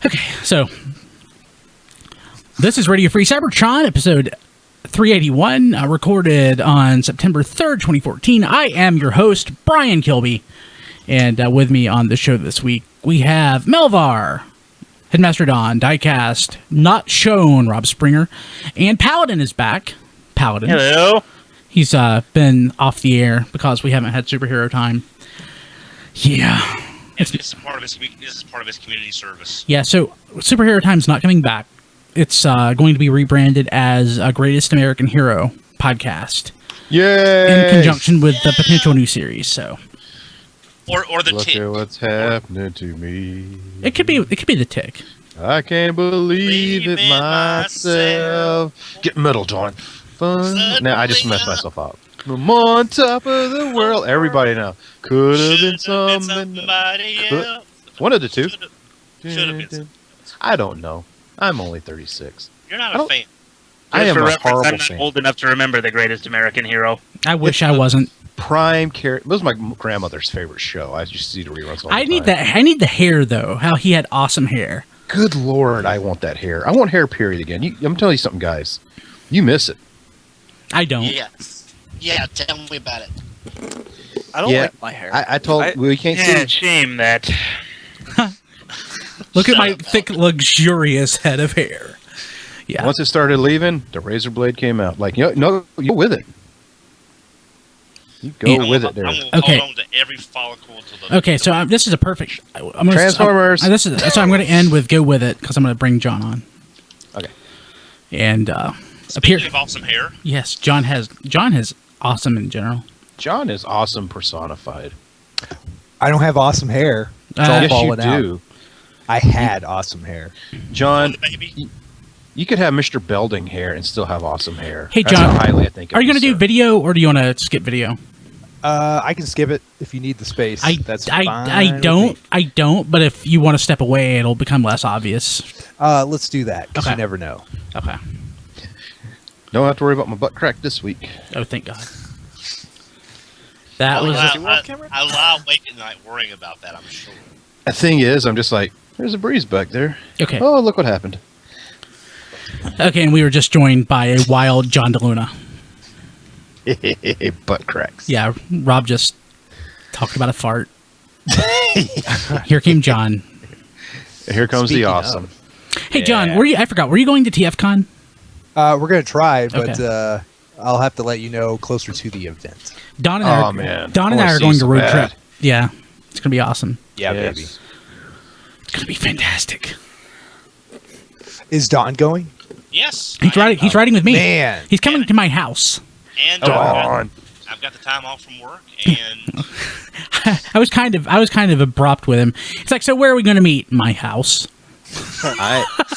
Okay, so this is Radio Free Cybertron, episode 381, recorded on September 3rd, 2014. I am your host, Brian Kilby, and with me on the show this week, we have Melvar, Headmaster Don, Diecast, Not Shown, Rob Springer, and Paladin is back. Paladin. Hello. He's been off the air because we haven't had superhero time. Yeah. This is part of his community service. Yeah, so Superhero Time's not coming back. It's going to be rebranded as a Greatest American Hero podcast. Yay! In conjunction with the potential new series, so. Or the Look Tick. at what's happening to me. It could be the Tick. I can't believe it myself. Get metal, John. Fun. Now I just messed myself up. I'm on top of the world. Everybody now. Could have been somebody else. One of the two. Should have been. I don't know. I'm only 36. You're not a fan. I am For a reference, horrible I'm not fan. old enough to remember The Greatest American Hero. I wish I wasn't. Prime character. This was my grandmother's favorite show. I used to see the reruns all the time. I need the hair though. How he had awesome hair. Good Lord, I want that hair. I want hair, period, again. I'm telling you something, guys. You miss it. I don't. Yes. Yeah, tell me about it. I don't like my hair. I told we can't see. Yeah, shame that. Look at my thick, luxurious head of hair. Yeah. Once it started leaving, the razor blade came out. Like, you go with it. You go with it there. I'm going to hold on to every follicle to the... Okay, so this is a perfect... Transformers. So I'm going to end with Go With It, because I'm going to bring John on. Okay. And... Speaking of awesome hair... Yes, John has awesome in general. John is awesome personified. I don't have awesome hair. It's all Yes, you falling out. do. I had awesome hair. John, Baby. you could have Mr. Belding hair and still have awesome hair. Hey, That's John, how highly I think of are you going to you, do sir. video, or do you want to skip video? I can skip it if you need the space. That's fine. I don't, but if you want to step away, it'll become less obvious. Let's do that, because Okay. you never know. Okay. Don't have to worry about my butt crack this week. Oh, thank God. That was... I lie awake at night worrying about that, I'm sure. The thing is, I'm just like, there's a breeze back there. Okay. Oh, look what happened. Okay, and we were just joined by a wild John DeLuna. Butt cracks. Yeah, Rob just talked about a fart. Here came John. Here comes Speaking the of. awesome. Hey, John, Yeah. I forgot. Were you going to TFCon? We're going to try, but Okay. I'll have to let you know closer to the event. Don and I Oh, are, man. Don and I I wanna are see going to so road bad. trip. Yeah, it's going to be awesome. Yeah, Yes. baby. It's going to be fantastic. Is Don going? Yes. He's riding. He's riding with me. Man. He's coming to my house. And Don. I've got the time off from work, and... I was kind of abrupt with him. It's like, so where are we going to meet? My house.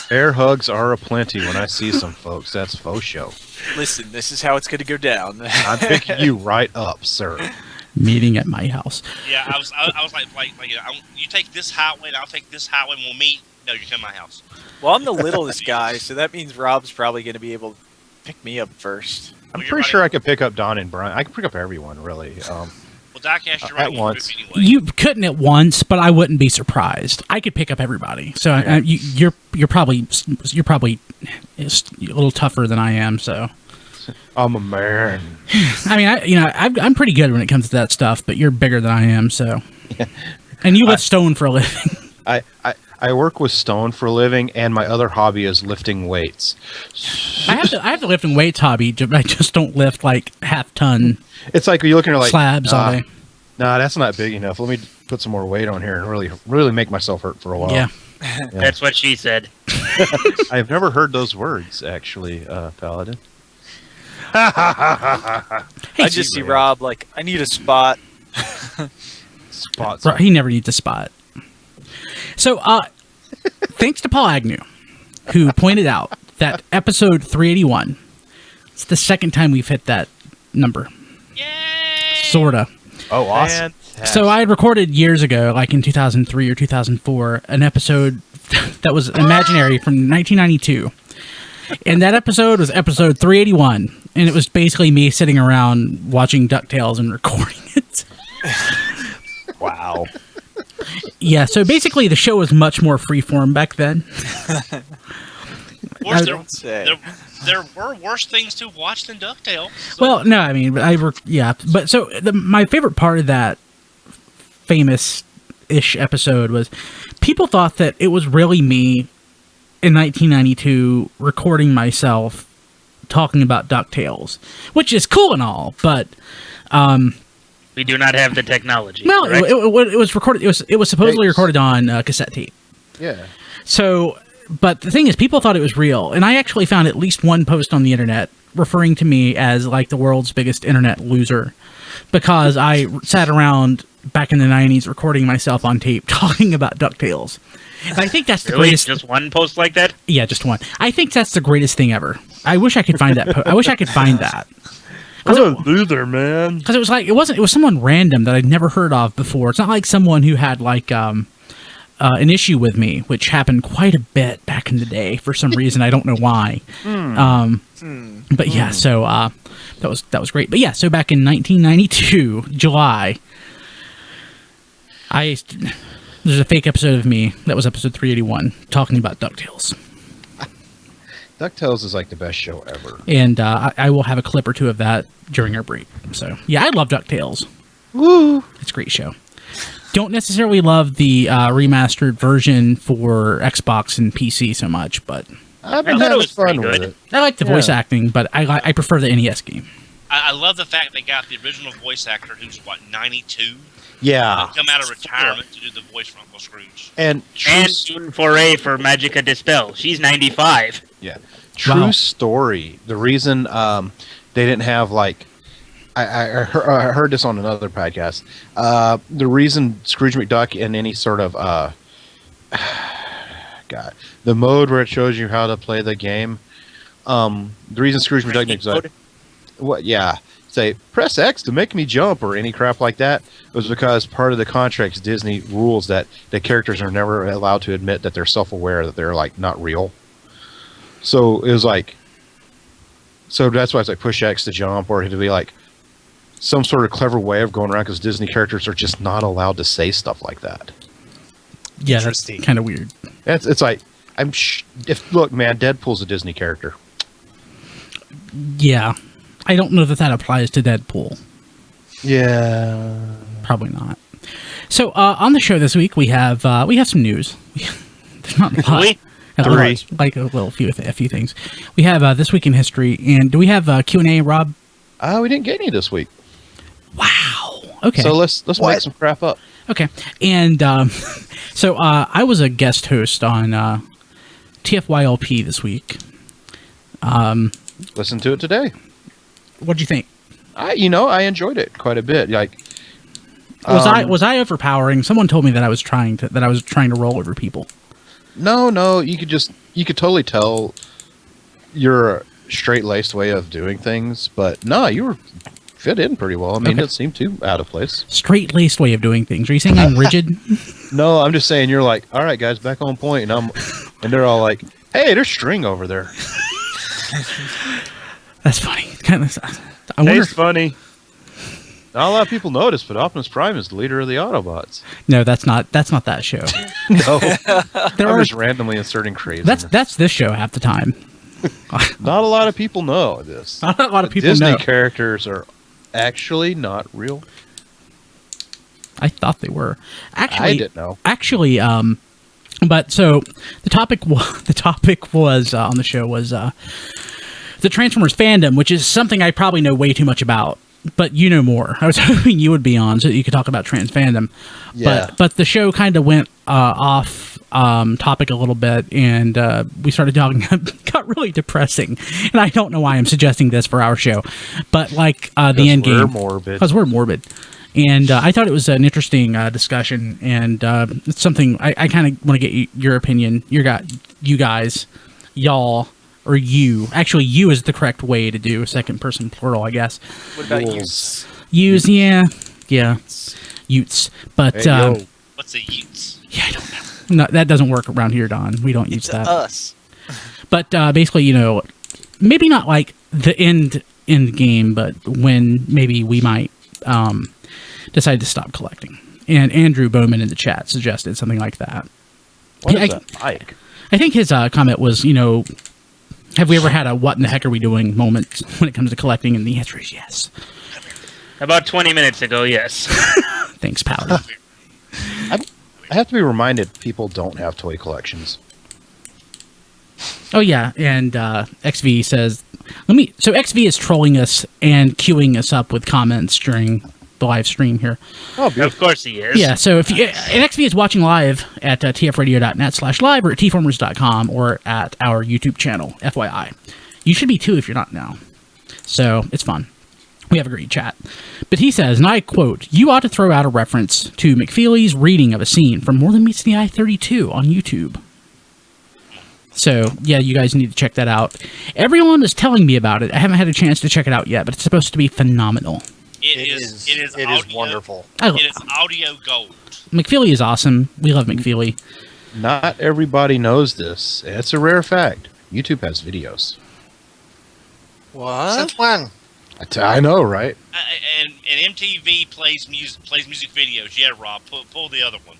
Air hugs are aplenty when I see some folks. That's faux show. Listen, this is how it's going to go down. I'm picking you right up, sir. Meeting at my house. Yeah, I was like you take this highway, and I'll take this highway, and we'll meet. No, you come to my house. Well, I'm the littlest guy, so that means Rob's probably going to be able to pick me up first. I'm Well, pretty sure I could pick up Don and Brian. I can pick up everyone, really. Well, Diecast, you're At riding once. anyway. You couldn't at once, but I wouldn't be surprised. I could pick up everybody. So you're probably a little tougher than I am. So I'm a man. I mean, I'm pretty good when it comes to that stuff, but you're bigger than I am. So, and you lift stone for a living. I work with stone for a living, and my other hobby is lifting weights. I have the lifting weights hobby, but I just don't lift like half-ton It's like you're looking at like slabs all day. Nah, that's not big enough. Let me put some more weight on here and really make myself hurt for a while. Yeah. That's what she said. I've never heard those words actually, Paladin. I just see Rob like, I need a spot. Spots. Right, he never needs a spot. So, thanks to Paul Agnew, who pointed out that episode 381, it's the second time we've hit that number. Yay! Sorta. Oh, awesome. So I had recorded years ago, like in 2003 or 2004, an episode that was imaginary from 1992. And that episode was episode 381. And it was basically me sitting around watching DuckTales and recording it. Wow. Yeah, so basically the show was much more freeform back then. Of course, there were worse things to watch than DuckTales. So. Well, no, I mean, but so my favorite part of that famous-ish episode was people thought that it was really me in 1992 recording myself talking about DuckTales, which is cool and all, but we do not have the technology. No, it was recorded. It was supposedly recorded on cassette tape. Yeah. So, but the thing is, people thought it was real, and I actually found at least one post on the internet referring to me as like the world's biggest internet loser because I sat around back in the 90s recording myself on tape talking about DuckTales. And I think that's the greatest. Just one post like that? Yeah, just one. I think that's the greatest thing ever. I wish I could find that. I wish I could find that. What a loser, man. Because it was someone random that I'd never heard of before. It's not like someone who had like an issue with me, which happened quite a bit back in the day for some reason. I don't know why. But yeah, so that was great. But yeah, so back in 1992, July, there's a fake episode of me, that was episode 381, talking about DuckTales. DuckTales is like the best show ever. And I will have a clip or two of that during our break. So, yeah, I love DuckTales. Woo! It's a great show. Don't necessarily love the remastered version for Xbox and PC so much, but I've been having fun with it. I like the voice acting, but I prefer the NES game. I love the fact they got the original voice actor who's, 92? Yeah. Come out of retirement to do the voice for Uncle Scrooge. And June Foray for Magica Dispel. She's 95. Yeah. True story. The reason they didn't have, like... I heard this on another podcast. The reason Scrooge McDuck in any sort of... God. The mode where it shows you how to play the game. The reason Scrooge McDuck makes like... What? Yeah. Say, press X to make me jump or any crap like that was because part of the contracts Disney rules that the characters are never allowed to admit that they're self-aware that they're like not real. So it was like, so that's why it's like push X to jump, or it'd be like some sort of clever way of going around because Disney characters are just not allowed to say stuff like that. Yeah, that's kind of weird. It's like look, man, Deadpool's a Disney character. Yeah. I don't know that applies to Deadpool. Yeah, probably not. So on the show this week we have some news. There's not a lot. Like a few things. We have this week in history, and do we have Q&A, Rob? We didn't get any this week. Wow. Okay. So let's make some crap up. Okay. And so I was a guest host on TFYLP this week. Listen to it today. What'd you think? I enjoyed it quite a bit. Like, was I overpowering? Someone told me that I was trying to roll over people. No, you could totally tell your straight-laced way of doing things, but no, you were fit in pretty well. I mean, it didn't seem too out of place. Straight-laced way of doing things. Are you saying I'm rigid? No, I'm just saying you're like, all right, guys, back on point, and they're all like, hey, there's string over there. That's funny. It's funny. Not a lot of people notice, but Optimus Prime is the leader of the Autobots. No, that's not that show. No, I'm just randomly inserting crazy. That's this show half the time. Not a lot of people know this. Not a lot of people Disney know. characters are actually not real. I thought they were. Actually, I didn't know. Actually, but so the topic was on the show was the Transformers fandom, which is something I probably know way too much about. But you know more. I was hoping you would be on so that you could talk about trans fandom. Yeah. But the show kind of went off topic a little bit, and we started talking. Got really depressing, and I don't know why I'm suggesting this for our show. But like the end game, because we're morbid. And I thought it was an interesting discussion, and it's something I kind of want to get your opinion. You guys, y'all. Or you. Actually, you is the correct way to do second person plural, I guess. What about utes? Use, yeah. Utes. But, hey, what's a utes? Yeah, I don't know. No, that doesn't work around here, Don. We don't use that. Us. But basically, maybe not like the end game, but when maybe we might decide to stop collecting. And Andrew Bowman in the chat suggested something like that. What is that like? I think his comment was, have we ever had a what in the heck are we doing moment when it comes to collecting? And the answer is yes. About 20 minutes ago, yes. Thanks, pal. I have to be reminded people don't have toy collections. Oh, yeah. And XV says, so XV is trolling us and queuing us up with comments during the live stream here. Oh, beautiful. Of course he is. Yeah, so if you, and XV is watching live at tfradio.net/live or at tformers.com or at our YouTube channel, FYI. You should be too if you're not now. So it's fun. We have a great chat. But he says, and I quote, "You ought to throw out a reference to McFeely's reading of a scene from More Than Meets the Eye 32 on YouTube." So, yeah, you guys need to check that out. Everyone is telling me about it. I haven't had a chance to check it out yet, but it's supposed to be phenomenal. It is wonderful. It is audio gold. McFeely is awesome. We love McFeely. Not everybody knows this. It's a rare fact. YouTube has videos. What? Since when? I know, right? And MTV plays music videos. Yeah, Rob, pull the other one.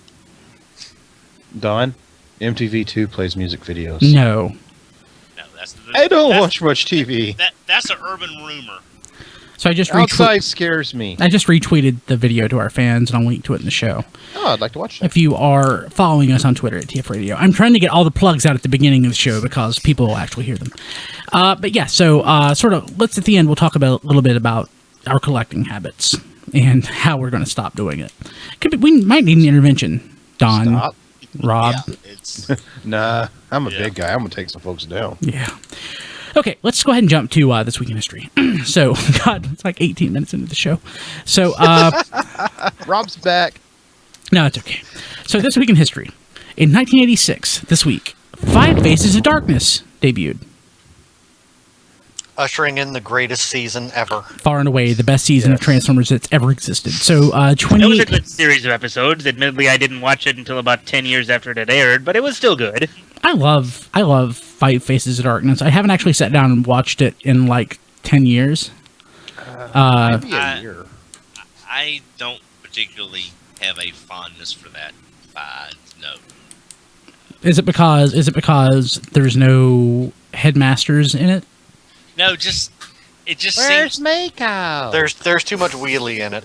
Don, MTV2 plays music videos. No. No, I don't watch much TV. That's an urban rumor. So I just outside scares me. I just retweeted the video to our fans, and I'll link to it in the show. Oh, I'd like to watch that. If you are following us on Twitter at TF Radio. I'm trying to get all the plugs out at the beginning of the show because people will actually hear them. But yeah, so sort of, let's at the end, we'll talk about a little bit about our collecting habits and how we're going to stop doing it. We might need an intervention, Don, Stop. Rob. Yeah, Nah, I'm a big guy. I'm going to take some folks down. Yeah. Okay, let's go ahead and jump to This Week in History. So, God, it's like 18 minutes into the show. So, Rob's back. No, it's okay. So, This Week in History. In 1986, this week, Five Faces of Darkness debuted. Ushering in the greatest season ever. Far and away the best season of Transformers that's ever existed. So, It was a good series of episodes. Admittedly, I didn't watch it until about 10 years after it had aired, but it was still good. I love Five Faces of Darkness. I haven't actually sat down and watched it in like 10 years. Maybe a year. I don't particularly have a fondness for that. No. Is it because there's no headmasters in it? No, it just Where's seems. Mako? There's too much wheelie in it.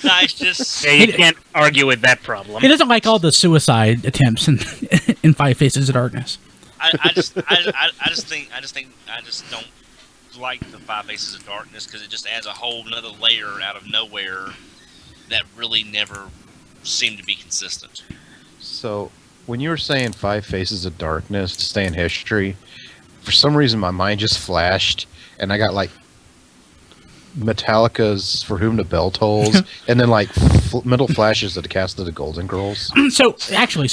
No, it's just. Yeah, you can't argue with that problem. He doesn't like all the suicide attempts in Five Faces of Darkness. I just don't like the Five Faces of Darkness because it just adds a whole another layer out of nowhere that really never seemed to be consistent. So, when you were saying Five Faces of Darkness to stay in history, for some reason my mind just flashed, and I got like Metallica's "For Whom the Bell Tolls," and then like mental flashes of the cast of the Golden Girls. So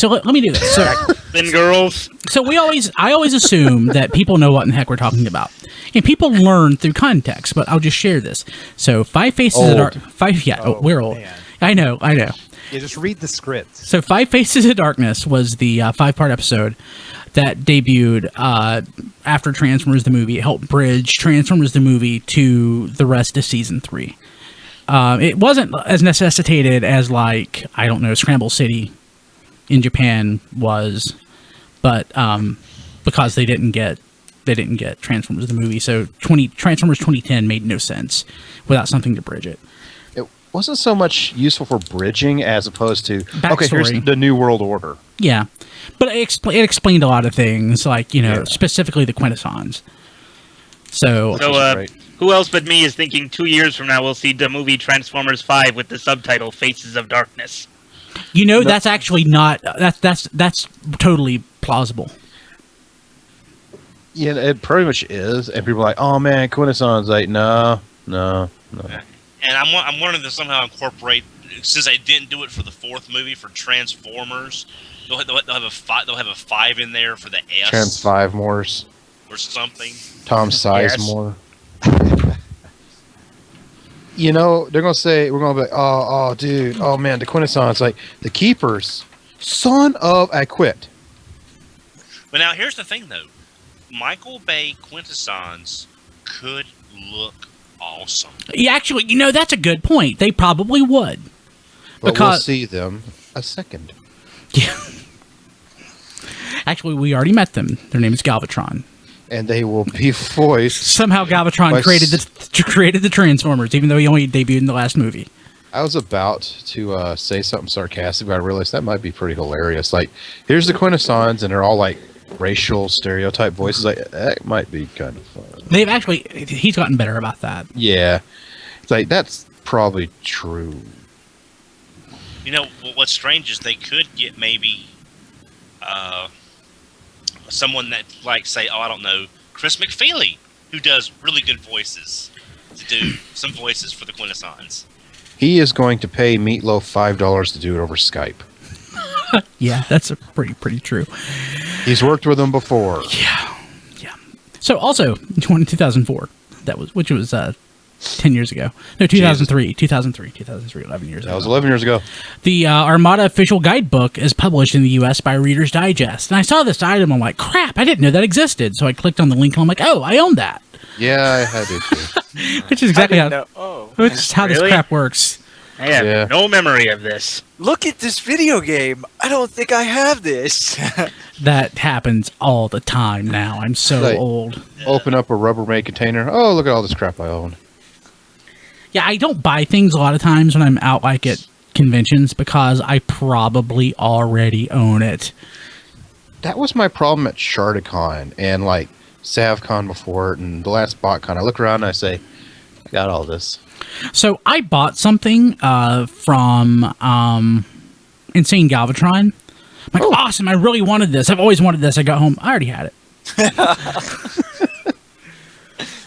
let me do this. Then girls. So I always assume that people know what in the heck we're talking about, and people learn through context. But I'll just share this. So Five Faces of Darkness. We're old. Man. I know. Yeah, just read the script. So Five Faces of Darkness was the 5-part episode that debuted after Transformers the movie. It helped bridge Transformers the movie to the rest of season 3. It wasn't as necessitated as, like, I don't know, Scramble City in Japan was, but because they didn't get Transformers the movie, so Transformers 2010 made no sense without something to bridge it. It wasn't so much useful for bridging as opposed to Backstory. Okay, here's the New World Order. Yeah, but it explained a lot of things, like, specifically the Quintessons. So Right. Who else but me is thinking 2 years from now we'll see the movie Transformers 5 with the subtitle Faces of Darkness? that's actually not that's totally plausible. Yeah, it pretty much is, and people are like, "Oh man, Quintesson's like, no." And I'm wondering to somehow incorporate, since they didn't do it for the 4th movie for Transformers, they'll have a 5 in there for the S. Trans-5-Mores. Or something. Tom Sizemore. They're gonna say, we're gonna be like, oh dude, oh man, the Quintesson's like the Keepers, son of I quit. But now here's the thing though. Michael Bay Quintessons could look awesome. Yeah, actually, that's a good point. They probably would. But we'll Because- see them a second. Yeah. Actually, we already met them. Their name is Galvatron. And they will be voiced. Somehow Galvatron By created the Transformers, even though he only debuted in the last movie. I was about to say something sarcastic, but I realized that might be pretty hilarious. Like, here's the Quintessons, and they're all like racial stereotype voices. Like, that might be kind of fun. He's gotten better about that. Yeah. It's like, that's probably true. You know, what's strange is they could get maybe someone that, like, say, I don't know, Chris McFeely, who does really good voices, to do some voices for the Quintessons. He is going to pay Meatloaf $5 to do it over Skype. Yeah, that's pretty true. He's worked with them before. Yeah. So also, 2004, which was 10 years ago. No, 2003, 11 years ago. That was 11 years ago. The Armada official guidebook is published in the U.S. by Reader's Digest. And I saw this item, I'm like, crap, I didn't know that existed. So I clicked on the link, and I'm like, oh, I own that. Yeah, I did too. Which is exactly how this Really? crap works. I have Yeah. no memory of this. Look at this video game. I don't think I have this. That happens all the time now. I'm so Right. old. Open up a Rubbermaid container. Oh, look at all this crap I own. Yeah, I don't buy things a lot of times when I'm out like at conventions because I probably already own it. That was my problem at Shardicon and like SavCon before it and the last BotCon. I look around and I say, I got all this. So I bought something from Insane Galvatron. I'm like, awesome, I really wanted this. I've always wanted this. I got home, I already had it.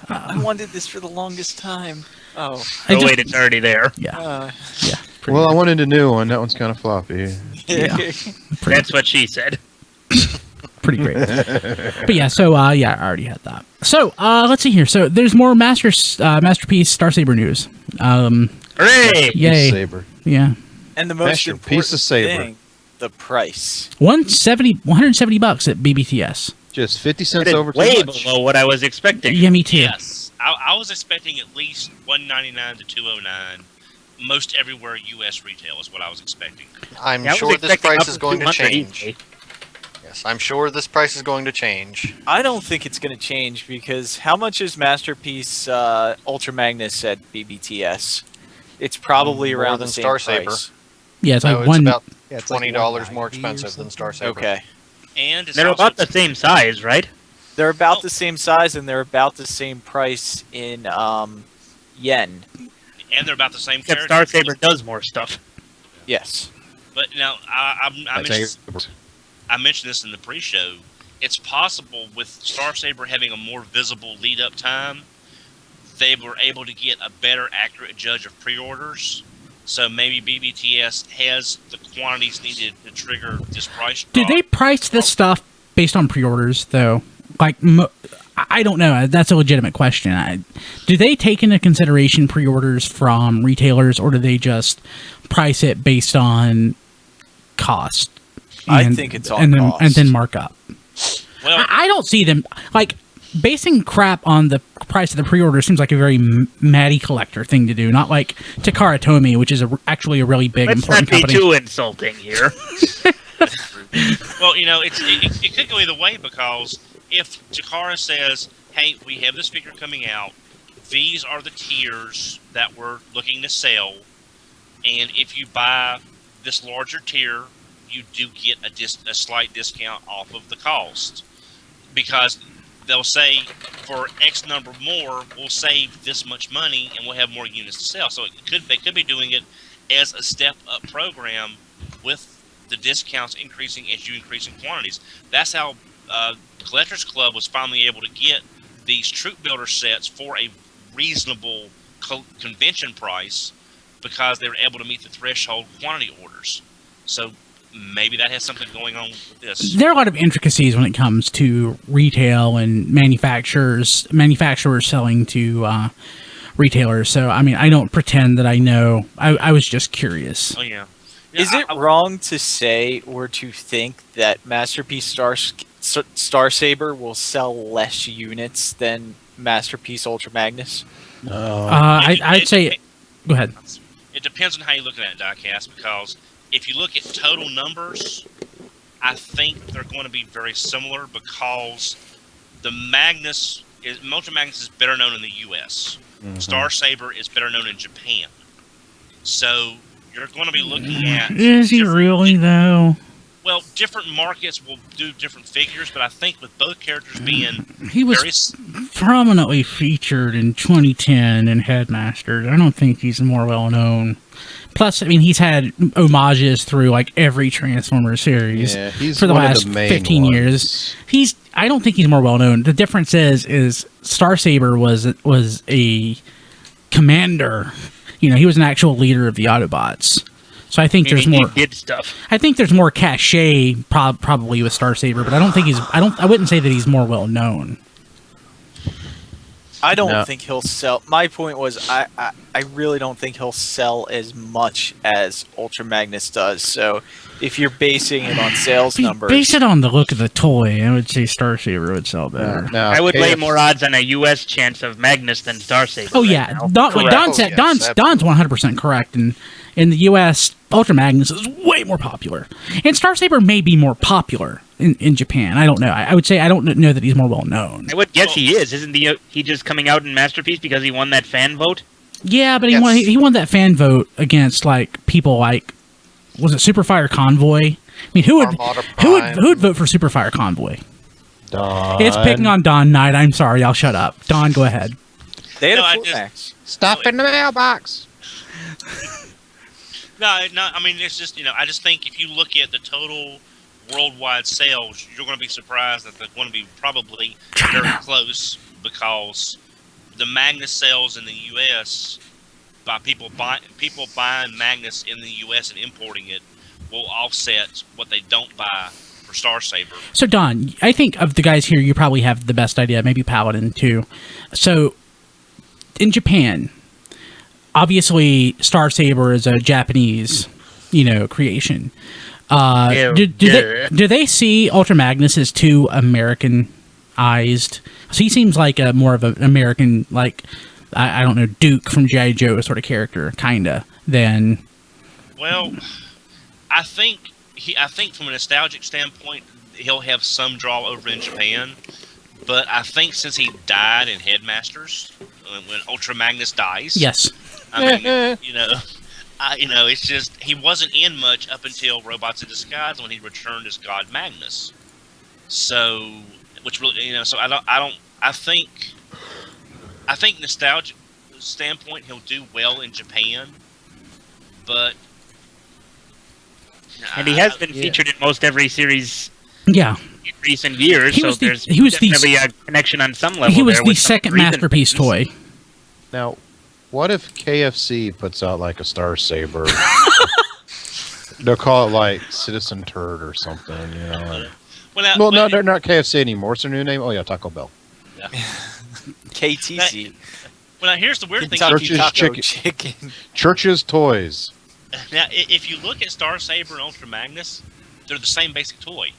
I wanted this for the longest time. Oh. I just- Wait, it's already there. Yeah, Yeah. pretty Well, I wanted a new one. That one's kind of floppy. Yeah. That's what she said. pretty great. But yeah, so yeah, I already had that. So let's see here. So there's more Masterpiece Star Saber news. Hooray! Yay. Saber. Yeah. And the most Masterpiece important of Saber. thing, the price. $170 at BBTS. Just 50 It cents is over too way much. below what I was expecting. Yeah, me too. Yes. I was expecting at least $199 to $209. Most everywhere U.S. retail is what I was expecting. I'm Yeah, I was sure this expecting price up is to going to 200 change. easily. Yes, I'm sure this price is going to change. I don't think it's going to change because how much is Masterpiece Ultra Magnus at BBTS? It's probably More around than the same Star Saber. price. Yeah, it's No, like it's one. about Yeah, it's like $20 more $190 or expensive than Star Saber. Okay. And it's They're also, about the same size, right? They're about the same size and they're about the same price in yen. and they're about the same Except character. Star Saber does more stuff. Yes. But now I mentioned, Saber. I mentioned this in the pre-show. It's possible with Star Saber having a more visible lead-up time, they were able to get a better, accurate judge of pre-orders. So maybe BBTS has the quantities needed to trigger this price drop. Did they price this stuff based on pre-orders though? Like, I don't know. That's a legitimate question. Do they take into consideration pre-orders from retailers, or do they just price it based on cost? I think it's all and then, cost. and then mark up. Well, I don't see them like basing crap on the price of the pre-order. Seems like a very Matty collector thing to do, not like Takara Tomy, which is actually a really big Let's important not be company. too insulting here. well, you know, it could go either way because if Takara says, "Hey, we have this figure coming out. These are the tiers that we're looking to sell, and if you buy this larger tier, you do get a slight discount off of the cost." Because they'll say, for X number more, we'll save this much money and we'll have more units to sell. So they could be doing it as a step-up program with the discounts increasing as you increase in quantities. That's how Collectors Club was finally able to get these troop builder sets for a reasonable convention price because they were able to meet the threshold quantity orders. So maybe that has something going on with this. There are a lot of intricacies when it comes to retail and manufacturers selling to retailers. So, I mean, I don't pretend that I know. I was just curious. Oh, yeah. Is it wrong to say or to think that Masterpiece Star Saber will sell less units than Masterpiece Ultra Magnus? I'd say... Go ahead. It depends on how you look at it, Diecast, because if you look at total numbers, I think they're going to be very similar because the Ultra Magnus is better known in the U.S. Star Saber is better known in Japan. So you're going to be looking at... Is he really, though? Well, different markets will do different figures, but I think with both characters being he was prominently featured in 2010 in Headmasters. I don't think he's more well known. Plus, I mean, he's had homages through like every Transformers series for the last 15 years. I don't think he's more well known. The difference is Star Saber was a commander. You know, he was an actual leader of the Autobots. So I think there's more. He did stuff. I think there's more cachet probably with Star Saber, but I don't think I wouldn't say that he's more well known. I don't think he'll sell. My point was, I really don't think he'll sell as much as Ultra Magnus does. So if you're basing it on sales numbers, base it on the look of the toy, I would say Star Saber would sell better. I would lay more odds on a U.S. chance of Magnus than Star Saber. Oh yeah, Don said Don's 100% correct, and in the U.S., Ultra Magnus is way more popular, and Star Saber may be more popular in Japan. I don't know. I would say I don't know that he's more well known. I would guess he is. Isn't he just coming out in Masterpiece because he won that fan vote? Yeah, but he won that fan vote against like people like, was it Superfire Convoy? I mean, who would vote for Superfire Convoy? Don. It's picking on Don Knight. I'm sorry. I'll shut up. Don, go ahead. They had a max. Stuff in the mailbox. No. I mean, it's just I just think if you look at the total worldwide sales, you're going to be surprised that they're going to be probably very close because the Magnus sales in the U.S. by people buying Magnus in the U.S. and importing it will offset what they don't buy for Star Saber. So Don, I think of the guys here, you probably have the best idea. Maybe Paladin too. So in Japan, obviously Star Saber is a Japanese, creation. Do they see Ultra Magnus as too Americanized? So he seems like more of an American, like I don't know, Duke from G.I. Joe sort of character, kinda. Than well, I think from a nostalgic standpoint, he'll have some draw over in Japan. But I think since he died in Headmasters, when Ultra Magnus dies, yes, I mean, it's just he wasn't in much up until Robots in Disguise when he returned as God Magnus. So, which really, so I think nostalgic standpoint he'll do well in Japan, but and he has been featured in most every series. Yeah. In recent years, there's definitely a connection on some level. He was the second Masterpiece toy. Now, what if KFC puts out like a Star Saber? They'll call it like Citizen Turd or something, Well, no, they're not KFC anymore. What's their new name? Oh yeah, Taco Bell. Yeah. KTC. Now here's the weird thing. Church's Chicken. Church's Toys. Now, if you look at Star Saber and Ultra Magnus, they're the same basic toy.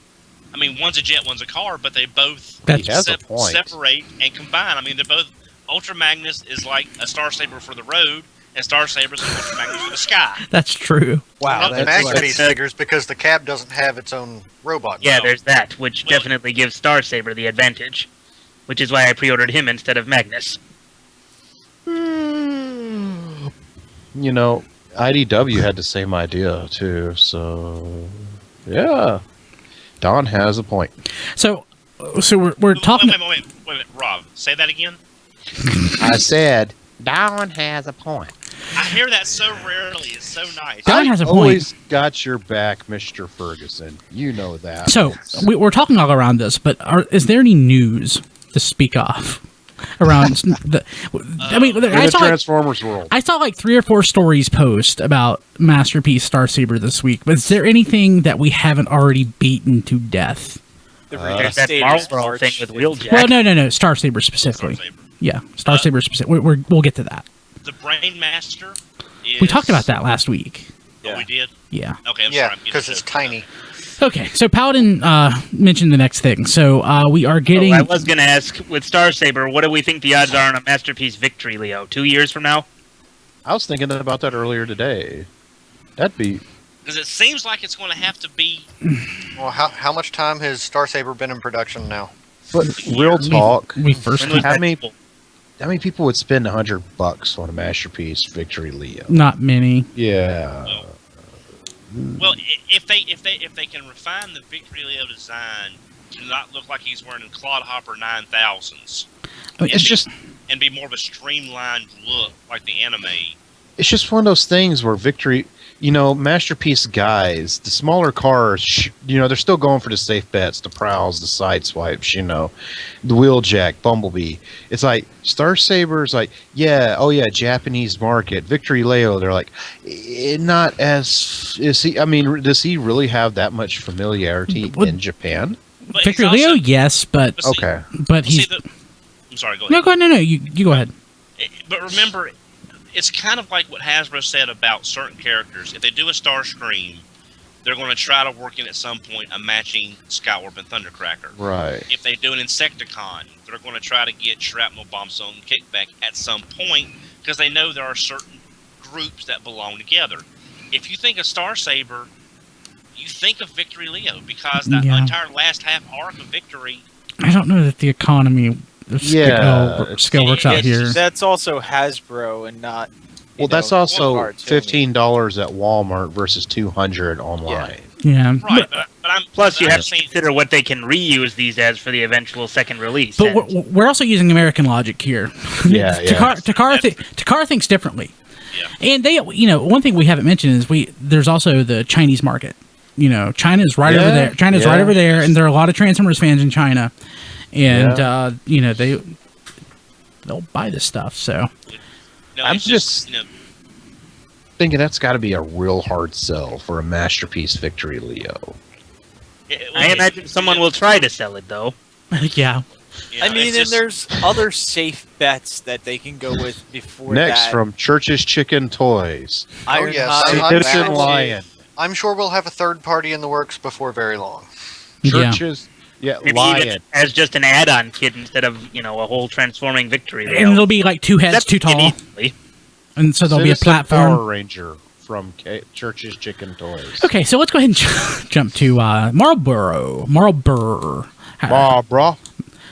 I mean, one's a jet, one's a car, but they both separate and combine. I mean, they're both... Ultra Magnus is like a Star Saber for the road, and Star Saber is an Ultra Magnus for the sky. That's true. Wow. That's Masterpiece figures because the cab doesn't have its own robot. Yeah, there's that, which definitely gives Star Saber the advantage, which is why I pre-ordered him instead of Magnus. IDW had the same idea, too, so... Yeah. Don has a point. So we're talking... Wait a minute, Rob, say that again? I said, Don has a point. I hear that so rarely. It's so nice. Don has a point. Always got your back, Mr. Ferguson. You know that. So we're talking all around this, but is there any news to speak of around the? I saw Transformers world. I saw like 3 or 4 stories post about Masterpiece Star Saber this week. But is there anything that we haven't already beaten to death? There's that Marlboro thing with Wheeljack. Well, no, Star Saber specifically. Star Saber. Yeah, Star Saber specific. We'll get to that. The Brain Master. We talked about that last week. Yeah. Oh, we did? Yeah. Okay, I'm sorry. Because it's tiny. Okay, so Paladin mentioned the next thing. So we are getting... I was going to ask, with Star Saber, what do we think the odds are on a Masterpiece victory, Leo? 2 years from now? I was thinking about that earlier today. That'd be... Because it seems like it's going to have to be... Well, how much time has Star Saber been in production now? But real talk, We first how many people would spend $100 on a Masterpiece Victory Leo? not many. Yeah. Well, if they can refine the Victory Leo design to not look like he's wearing Clodhopper 9000s, I mean, It's just... and be more of a streamlined look like the anime. It's just one of those things where Victory, Masterpiece guys, the smaller cars, they're still going for the safe bets, the Prowls, the Sideswipes, the Wheeljack, Bumblebee. It's like Star Saber's like, Japanese market. Victory Leo, they're like, not as is he? I mean, does he really have that much familiarity in Japan? But Victor he's also- Leo, yes, but see- Okay. he's I'm sorry, go ahead. no, go ahead. No, you go ahead. But remember, it's kind of like what Hasbro said about certain characters. If they do a Starscream, they're going to try to work in at some point a matching Skywarp and Thundercracker. Right. If they do an Insecticon, they're going to try to get Shrapnel, Bomb Zone, and Kickback at some point because they know there are certain groups that belong together. If you think of Star Saber, you think of Victory Leo because that Yeah. entire last half arc of Victory. I don't know that the economy of scale works out here. That's also Hasbro and not. Well, that's also Walmart, too. $15 at Walmart versus $200 online. Yeah, Right, but I'm Plus, you I'm have to saying- consider what they can reuse these as for the eventual second release. but and- we're also using American logic here. Yeah, Takara thinks differently. Yeah. And they, one thing we haven't mentioned is there's also the Chinese market. China's right over there. China's right over there, and there are a lot of Transformers fans in China, and they'll buy this stuff. So No, I'm it's just- Thinking that's got to be a real hard sell for a Masterpiece Victory Leo. I imagine someone will try to sell it, though. yeah, I mean, and there's other safe bets that they can go with before Next that. from Church's Chicken Toys, Iron yes, Hide, I'm Citizen sure- Lion. I'm sure we'll have a third party in the works before very long. yeah. Church's, Maybe Lion. even as just an add-on kit instead of, a whole transforming victory. And it'll be like two heads That's too tall, easily. and so there'll be a Citizen platform. Power Ranger from Church's Chicken Toys. Okay, so let's go ahead and jump to Marlboro. Bro,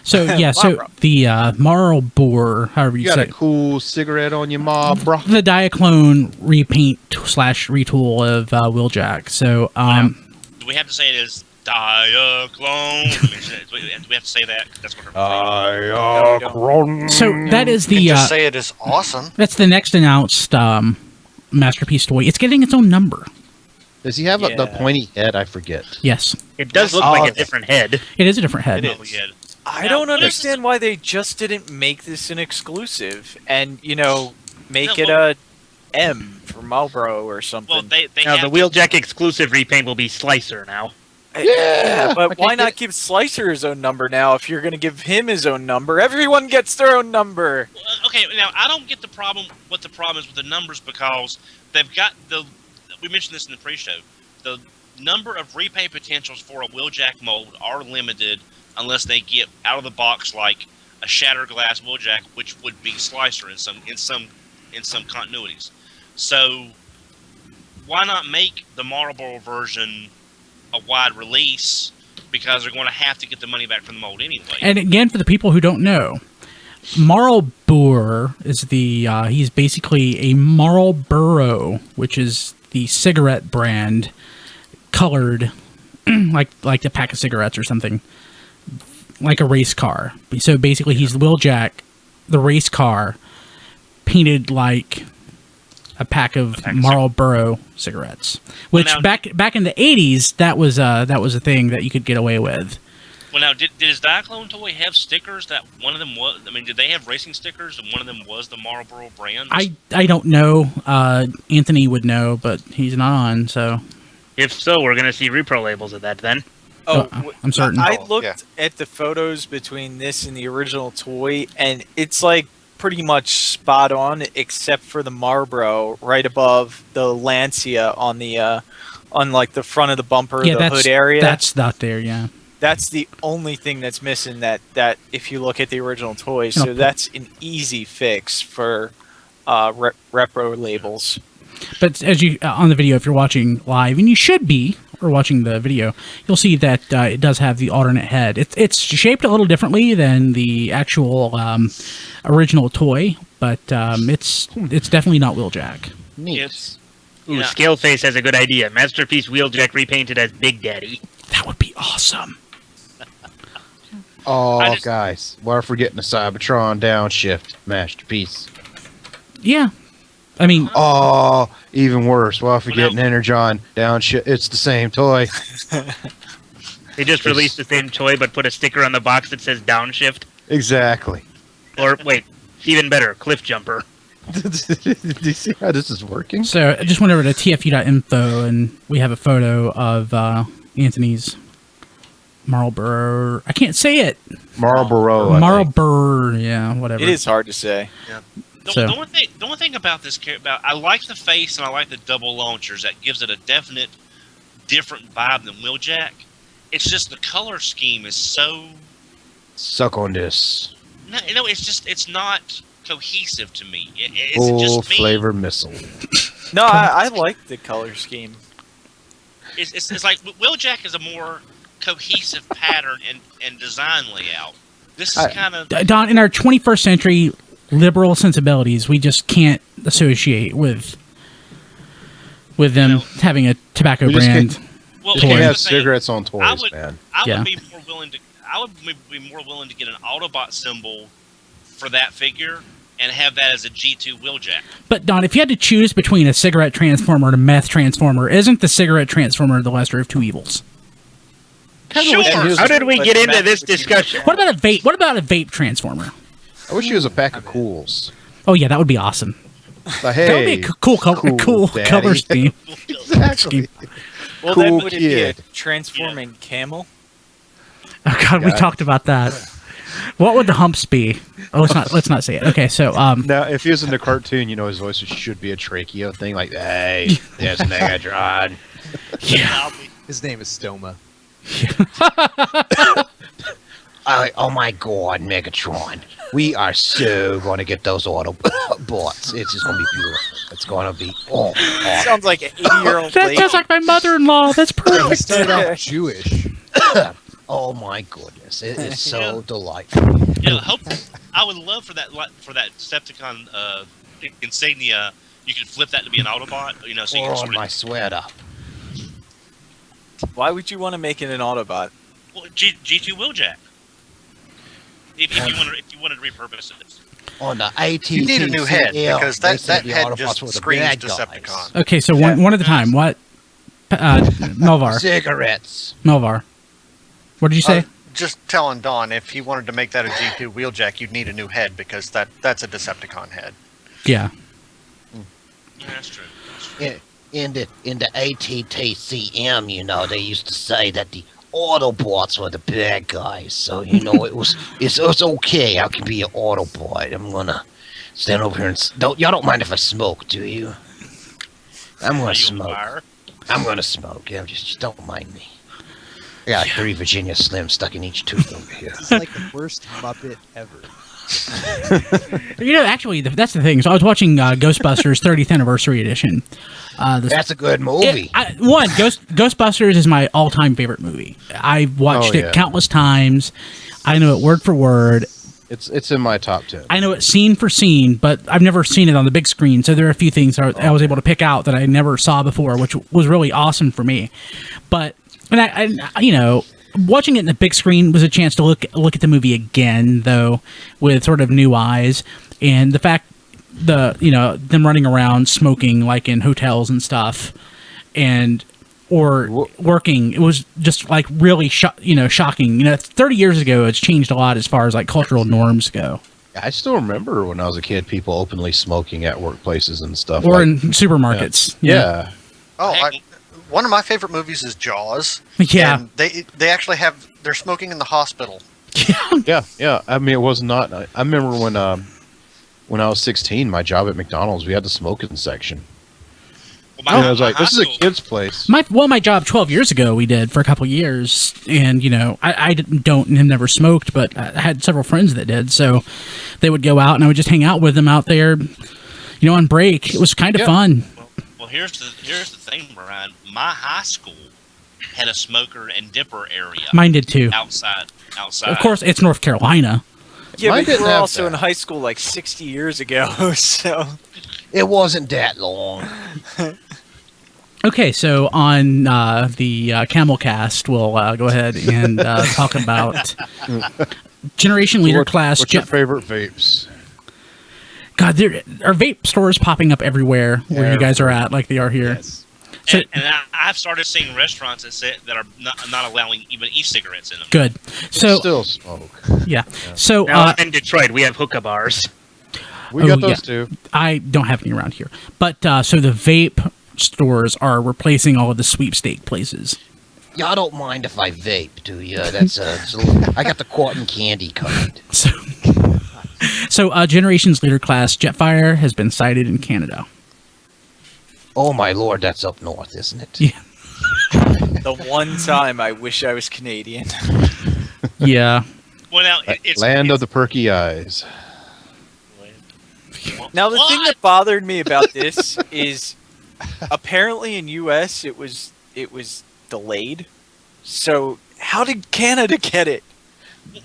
So yeah, so Marlboro. the Marlboro, however you you got say a cool cigarette on your bro. the Diaclone repaint / retool of Wheeljack. So Do we have to say it is Diaclone? Do we have to say that? That's what her so that is You the can just say it is awesome. that's the next announced Masterpiece toy. It's getting its own number. Does he have the Yeah. pointy head? I forget. Yes, It does look like a different head. it is a different head. It is. I don't understand why they just didn't make this an exclusive and, make it a M for Marlboro or something. Well, they Now, have the Wheeljack exclusive repaint will be Slicer now. Yeah, but why not give Slicer his own number now if you're going to give him his own number? Everyone gets their own number. Okay, now I don't get the problem. What the problem is with the numbers because they've got we mentioned this in the pre-show. The number of repaint potentials for a Wheeljack mold are limited unless they get out of the box like a shattered glass Wheeljack, which would be Slicer in some continuities. So why not make the Marlboro version a wide release? Because they're going to have to get the money back from the mold anyway. And again, for the people who don't know, Marlboro is he's basically a Marlboro, which is the cigarette brand, colored like a pack of cigarettes or something, like a race car. So basically, he's Wheeljack, the race car, painted like a pack of Marlboro cigarettes. Which now- back in the 80s, that was a thing that you could get away with. Well, now, did his Diaclone toy have stickers that one of them was? I mean, did they have racing stickers and one of them was the Marlboro brand? I don't know. Anthony would know, but he's not on, so If so, we're going to see repro labels of that then. I'm certain. I Oh, looked yeah. at the photos between this and the original toy, and it's like pretty much spot on, except for the Marlboro right above the Lancia on the on like the front of the bumper, the hood area. That's not there, yeah. That's the only thing that's missing. That if you look at the original toy, No. so that's an easy fix for repro labels. But as you on the video, if you're watching live, and you should be, or watching the video, you'll see that it does have the alternate head. It's shaped a little differently than the actual original toy, but it's definitely not Wheeljack. It's Ooh, Scaleface has a good idea. Masterpiece Wheeljack repainted as Big Daddy. That would be awesome. Oh, guys, we're forgetting the Cybertron downshift masterpiece. Yeah. I mean, Oh, even worse. Well, forgetting Energon downshift. It's the same toy. They just released the same toy, but put a sticker on the box that says Downshift. Exactly. Or, wait, even better, Cliff Jumper. Do you see how this is working? so I just went over to TFU.info, and we have a photo of Anthony's Marlboro. I can't say it. Marlboro. I think. Marlboro. Yeah, whatever. It is hard to say. So- The only thing about this I like the face and I like the double launchers. That gives it a definite different vibe than Wheeljack. It's just the color scheme is so. Suck on this. No, it's not cohesive to me. It's Full just me. flavor missile. No, I like the color scheme. It's like Wheeljack is a more cohesive pattern and design layout. This is kind of Don, in our 21st century liberal sensibilities, we just can't associate with them having a tobacco We just brand. well. You can't here's have the thing. cigarettes on toys, I would man. Yeah. be more willing to. I would be more willing to get an Autobot symbol for that figure and have that as a G2 Wheeljack. But Don, if you had to choose between a cigarette transformer and a meth transformer, isn't the cigarette transformer the lesser of two evils? Sure. How did we get into this discussion? What about a vape? What about a vape transformer? I wish he was a pack of cools. Oh yeah, that would be awesome. But hey, That would be a cool daddy. color scheme. Exactly. Well, Cool then would it be a kid. transforming camel? Oh god, we Yeah. talked about that. What would the humps be? Oh, let's not say it. Okay, so Now, if he was in the cartoon, his voice should be a trachea thing, like, hey, there's Megatron. yeah. His name is Stoma. Oh my god, Megatron. We are so going to get those Autobots. It's just going to be beautiful. It's going to be awesome. Sounds like an 80-year-old That lady. sounds like my mother-in-law. That's He perfect. started out Jewish. Oh my goodness, it is so delightful. I would love for that Decepticon insignia. You could flip that to be an Autobot. So you can On sort my of. sweater. Why would you want to make it an Autobot? Well, G2 Wheeljack. If you wanted to repurpose it. On the AT. You need a new head because that head just screams bad Decepticon. Okay, so one at a time. What? Melvar. Cigarettes. Melvar. What did you say? Just telling Don if he wanted to make that a G2 Wheeljack, you'd need a new head because that's a Decepticon head. Yeah. Yeah, that's true. In the ATTCM, they used to say that the Autobots were the bad guys. So it's okay. I can be an Autobot. I'm gonna stand over here and y'all don't mind if I smoke, do you? I'm gonna smoke. I'm gonna smoke. Yeah, just don't mind me. I got like 3 Virginia Slims stuck in each tooth over here. It's like the worst Muppet ever. Actually, that's the thing. So I was watching Ghostbusters 30th Anniversary Edition. That's a good movie. Ghostbusters is my all-time favorite movie. I've watched yeah. it countless times. I know it word for word. It's in my top 10. I know it scene for scene, but I've never seen it on the big screen. So there are a few things I was able to pick out that I never saw before, which was really awesome for me. But watching it in the big screen was a chance to look at the movie again, though, with sort of new eyes, and the fact them running around smoking like in hotels and stuff, or working, it was just like really shocking. 30 years ago, it's changed a lot as far as like cultural norms go. I still remember when I was a kid, people openly smoking at workplaces and stuff. Or in supermarkets. Yeah. Oh, one of my favorite movies is Jaws. Yeah. And they actually they're smoking in the hospital. Yeah. I mean, it was not. I remember when I was 16, my job at McDonald's, we had the smoking section. Well, I was like, this is a kid's place. My job 12 years ago, we did for a couple years, and I don't and have never smoked, but I had several friends that did, so they would go out, and I would just hang out with them out there, on break, it was kind of fun. Well, here's the thing, Brian. My high school had a smoker and dipper area. Mine did too. Outside. Of course, it's North Carolina. Yeah, Mine but you didn't were have also that. in high school like 60 years ago, so... It wasn't that long. Okay, so on the Camelcast, we'll go ahead and talk about Generation Leader Class. What's your favorite vapes? God, there are vape stores popping up everywhere where you guys are at, like they are here. Yes. So, And I've started seeing restaurants that are not allowing even e-cigarettes in them. good. So Still smoke. yeah. So Now, in Detroit, we have hookah bars. We got those too. I don't have any around here, but so the vape stores are replacing all of the sweepstake places. Y'all don't mind if I vape, do you? That's it's a little, I got the cotton candy kind. So Generations Leader Class Jetfire has been sighted in Canada. Oh my lord, that's up north, isn't it? Yeah. The one time I wish I was Canadian. Yeah. Well, now it's Land of the perky eyes. Now, the thing that bothered me about this is apparently in U.S. it was delayed. So how did Canada get it?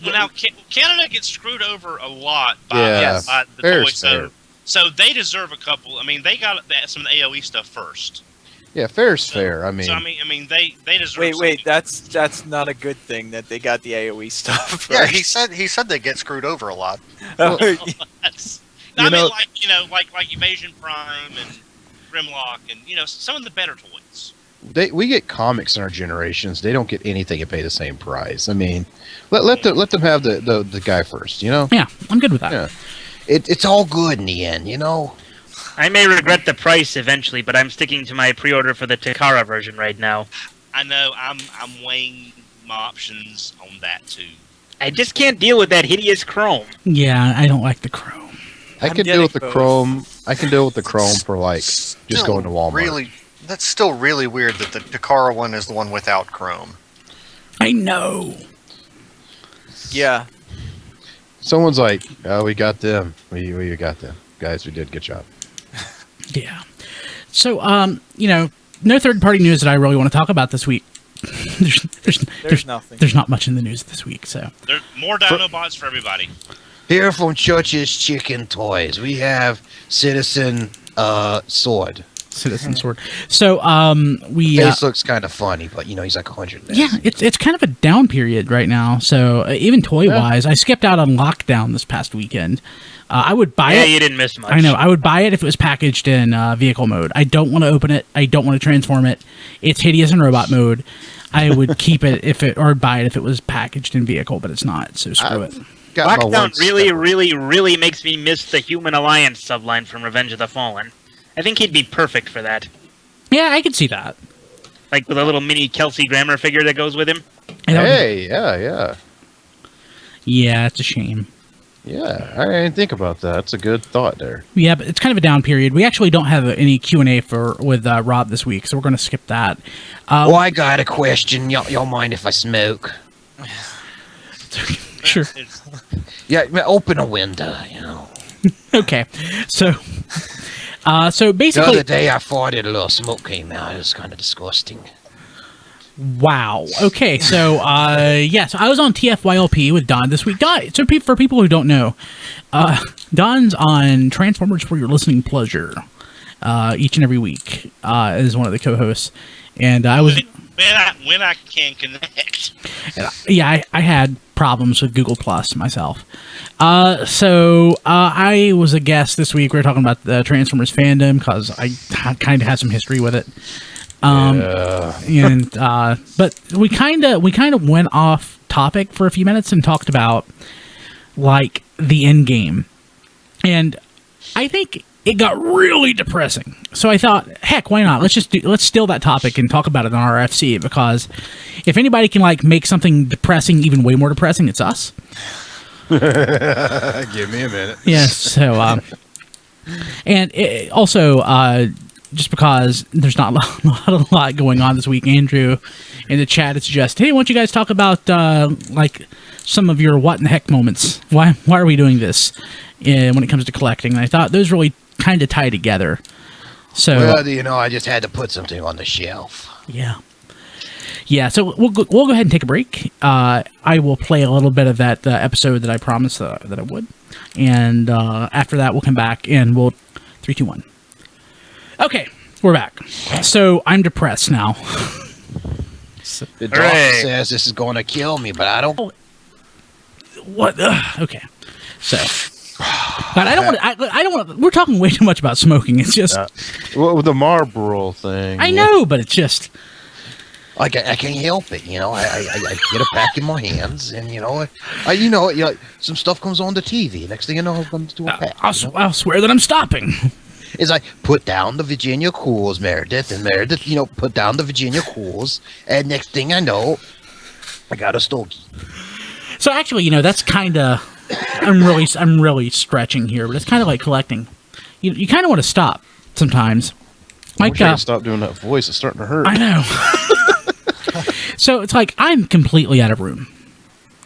Well, now Canada gets screwed over a lot by, Yeah, by the fair toy, is fair. so they deserve a couple. I mean, they got some of the AOE stuff first. Yeah, fair's fair. I mean, So I mean, they deserve. Wait, something. that's not a good thing that they got the AOE stuff. Yeah, First. he said they get screwed over a lot. That's, I You mean, know- like Evasion Prime and Grimlock and some of the better toys. we get comics in our generations. They don't get anything and pay the same price. I mean, let them have the guy first. Yeah, I'm good with that. Yeah. It's all good in the end, you know? I may regret the price eventually, but I'm sticking to my pre-order for the Takara version right now. I know. I'm weighing my options on that too. I just can't deal with that hideous chrome. Yeah, I don't like the chrome. I I'm can deal getting with the both. chrome. I can deal with the chrome for like just Still going to Walmart. Really, that's still really weird that the Takara one is the one without chrome. I know. Yeah. Someone's like, "Oh, we got them. We got them, guys. We did. Good job." Yeah. So, no third-party news that I really want to talk about this week. there's nothing. There's not much in the news this week. So There's more Dinobots for everybody. Here from Church's Chicken Toys, we have Citizen Sword. Citizen Sword. So we Face looks kind of funny, but he's like 100. yeah, it's kind of a down period right now. So even toy-wise, I skipped out on Lockdown this past weekend. I would buy Yeah, it. you didn't miss much. I know. I would buy it if it was packaged in vehicle mode. I don't want to open it. I don't want to transform it. It's hideous in robot mode. I would keep it or buy it if it was packaged in vehicle, but it's not. So screw it. Got my one Lockdown really, step. really, really makes me miss the Human Alliance subline from Revenge of the Fallen. I think he'd be perfect for that. Yeah, I could see that. Like with a little mini Kelsey Grammer figure that goes with him. And that would- Hey, yeah. yeah, it's a shame. Yeah, I didn't think about that. That's a good thought there. Yeah, but it's kind of a down period. We actually don't have any Q&A with Rob this week, so we're going to skip that. Well, I got a question. Y'all mind if I smoke? Sure. It's, Yeah, open a window, Okay. So The basically, other day I farted, a little smoke came out. It was kind of disgusting. wow. Okay, so so I was on TFYLP with Don this week. Don, so for people who don't know, Don's on Transformers for Your Listening Pleasure each and every week as one of the co-hosts, and I was when I can connect. yeah, I had problems with Google Plus myself. So I was a guest this week. We were talking about the Transformers fandom because I kind of had some history with it. And but we kind of went off topic for a few minutes and talked about like the end game, and I think it got really depressing. So I thought, heck, why not? Let's steal that topic and talk about it on RFC, because if anybody can like make something depressing even way more depressing, it's us. Give me a minute. Yes. So and it also just because there's not a lot going on this week, Andrew in the chat has suggested, hey, why don't you guys talk about like some of your what in the heck moments? Why are we doing this when it comes to collecting? And I thought those really kind of tie together. So Well, you know, I just had to put something on the shelf. yeah. So we'll go ahead and take a break. I will play a little bit of that episode that I promised that I would, and after that we'll come back and we'll 3, 2, 1. Okay, we're back. So I'm depressed now. The doctor says this is going to kill me, but I don't. What? Okay. So, but I don't want. We're talking way too much about smoking. It's just. Well, with the Marlboro thing. I know, but it's just. I can't help it, you know. I get a pack in my hands, and you know, some stuff comes on the TV. Next thing you know, I'm going to do a pack. I'll swear that I'm stopping. Is I put down the Virginia Cools, Meredith, you know, put down the Virginia Cools, and next thing I know, I got a stogie. So actually, you know, that's kind of. I'm really stretching here, but it's kind of like collecting. You kind of want to stop sometimes. I'm trying to stop doing that voice. It's starting to hurt. I know. So it's like I'm completely out of room.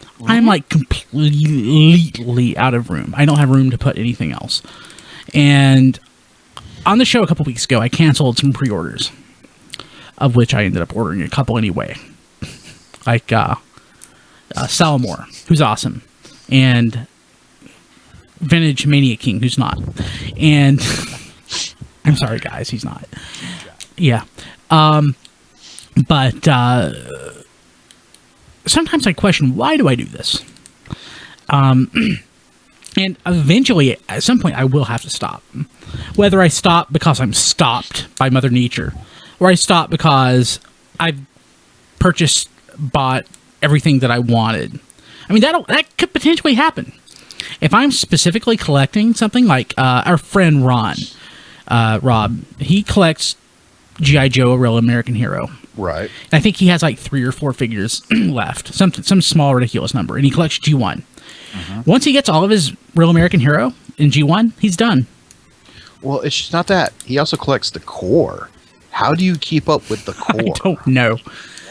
Mm-hmm. I'm like completely out of room. I don't have room to put anything else. And on the show a couple weeks ago, I canceled some pre-orders, of which I ended up ordering a couple anyway. Like Salamore, who's awesome, and Vintage Mania King, who's not. And I'm sorry, guys, he's not. Yeah. But sometimes I question, why do I do this? And eventually, at some point, I will have to stop. Whether I stop because I'm stopped by Mother Nature, or I stop because I've bought everything that I wanted. I mean, that could potentially happen. If I'm specifically collecting something like our friend Rob, he collects G.I. Joe, a real American hero. Right. And I think he has like 3 or 4 figures left, some small ridiculous number, and he collects G1. Mm-hmm. Once he gets all of his real American hero in G1, he's done. Well, it's just not that. He also collects the core. How do you keep up with the core? I don't know.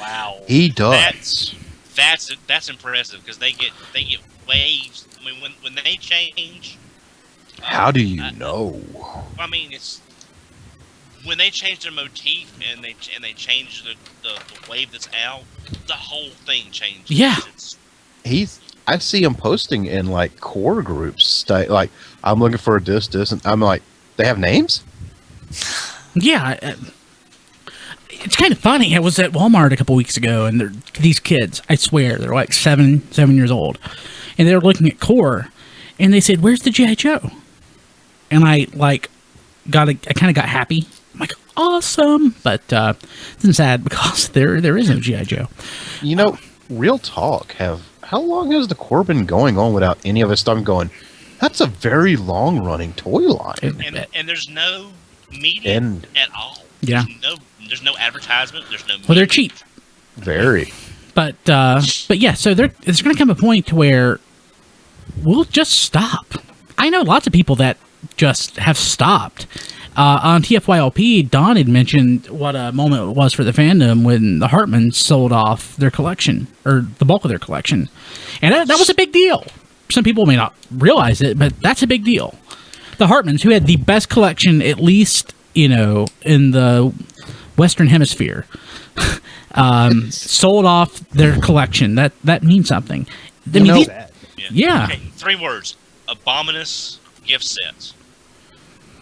Wow. He does. That's impressive because they get waves. I mean, when they change. How do you know? I mean, it's when they change their motif and they change the wave that's out, the whole thing changes. Yeah. I see him posting in like core groups, like I'm looking for this, and I'm like, they have names? Yeah. It's kind of funny. I was at Walmart a couple weeks ago, and these kids, I swear, they're like 7 years old, and they were looking at core, and they said, "Where's the G.I. Joe?" And I kind of got happy. I'm like, awesome, but it's sad because there is no G.I. Joe. You know, real talk. How long has the core been going on without any of us stopping going? That's a very long running toy line, and there's no media at all. Yeah. There's no advertisement. There's no. Well, they're cheap. Very. But yeah, so there's going to come a point to where we'll just stop. I know lots of people that just have stopped. On TFYLP, Don had mentioned what a moment it was for the fandom when the Hartmans sold off their collection, or the bulk of their collection. And that was a big deal. Some people may not realize it, but that's a big deal. The Hartmans, who had the best collection, at least, in the Western Hemisphere, sold off their collection. That means something. Yeah. Okay, 3 words. Abominous gift sets.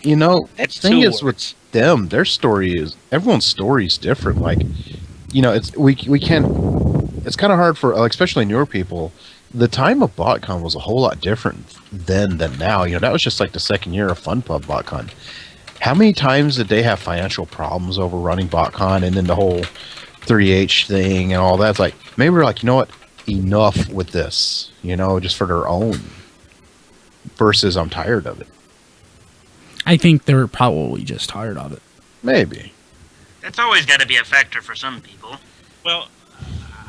You know, the That's thing 2 is words. with them, their story is, everyone's story is different. Like, you know, it's kind of hard for, especially newer people. The time of BotCon was a whole lot different then than now. You know, that was just like the second year of Fun Pub BotCon. How many times did they have financial problems over running BotCon, and then the whole 3H thing and all that? It's like, maybe we're like, you know what, enough with this, you know, just for their own, versus I'm tired of it. I think they're probably just tired of it. Maybe. That's always got to be a factor for some people. Well,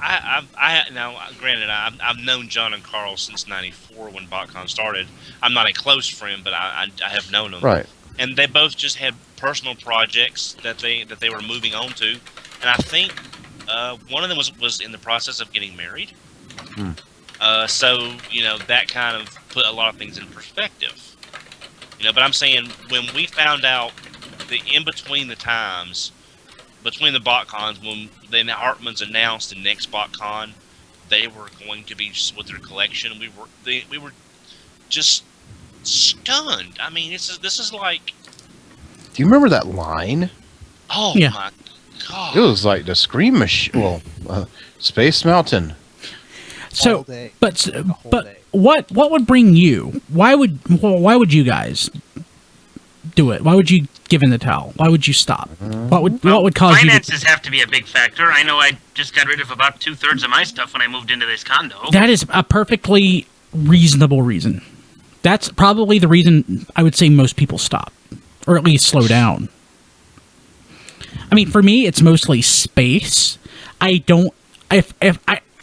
I now granted I've known John and Carl since '94 when BotCon started. I'm not a close friend, but I have known them. Right. And they both just had personal projects that they were moving on to, and I think one of them was in the process of getting married. So you know that kind of put a lot of things in perspective. But I'm saying when we found out the in between the times, between the BotCons, when then Hartman's announced the next BotCon, they were going to be with their collection. We were just stunned. I mean, this is like. Do you remember that line? Oh Yeah. my god! It was like the Scream Machine. Well, Space Mountain. So, All day. but The whole but day. what would bring you? Why would you guys do it? Why would you give in the towel? Why would you stop? What would cause you? Finances have to be a big factor. I know I just got rid of about 2/3 of my stuff when I moved into this condo. That is a perfectly reasonable reason. That's probably the reason I would say most people stop, or at least slow down. I mean, for me, it's mostly space. I don't. If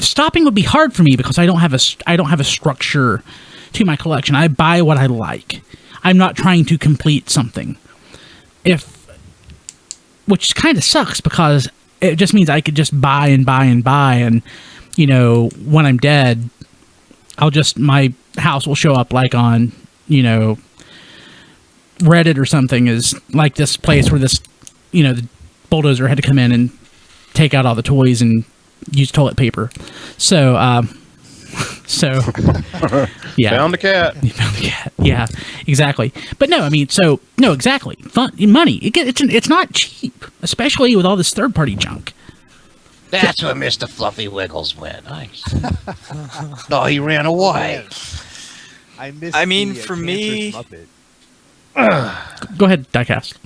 stopping would be hard for me because I don't have a structure to my collection. I buy what I like. I'm not trying to complete something. Which kind of sucks because it just means I could just buy and buy and buy, and when I'm dead, my house will show up like on Reddit or something, is like this place where this the bulldozer had to come in and take out all the toys and use toilet paper. So yeah. Found the cat. You found the cat. Yeah, exactly. But no, I mean, no, exactly. Money. It's not cheap, especially with all this third-party junk. That's where Mr. Fluffy Wiggles went. No, he ran away. I miss. I mean, the, for Cancerous me- Muppet. Go ahead, Diecast.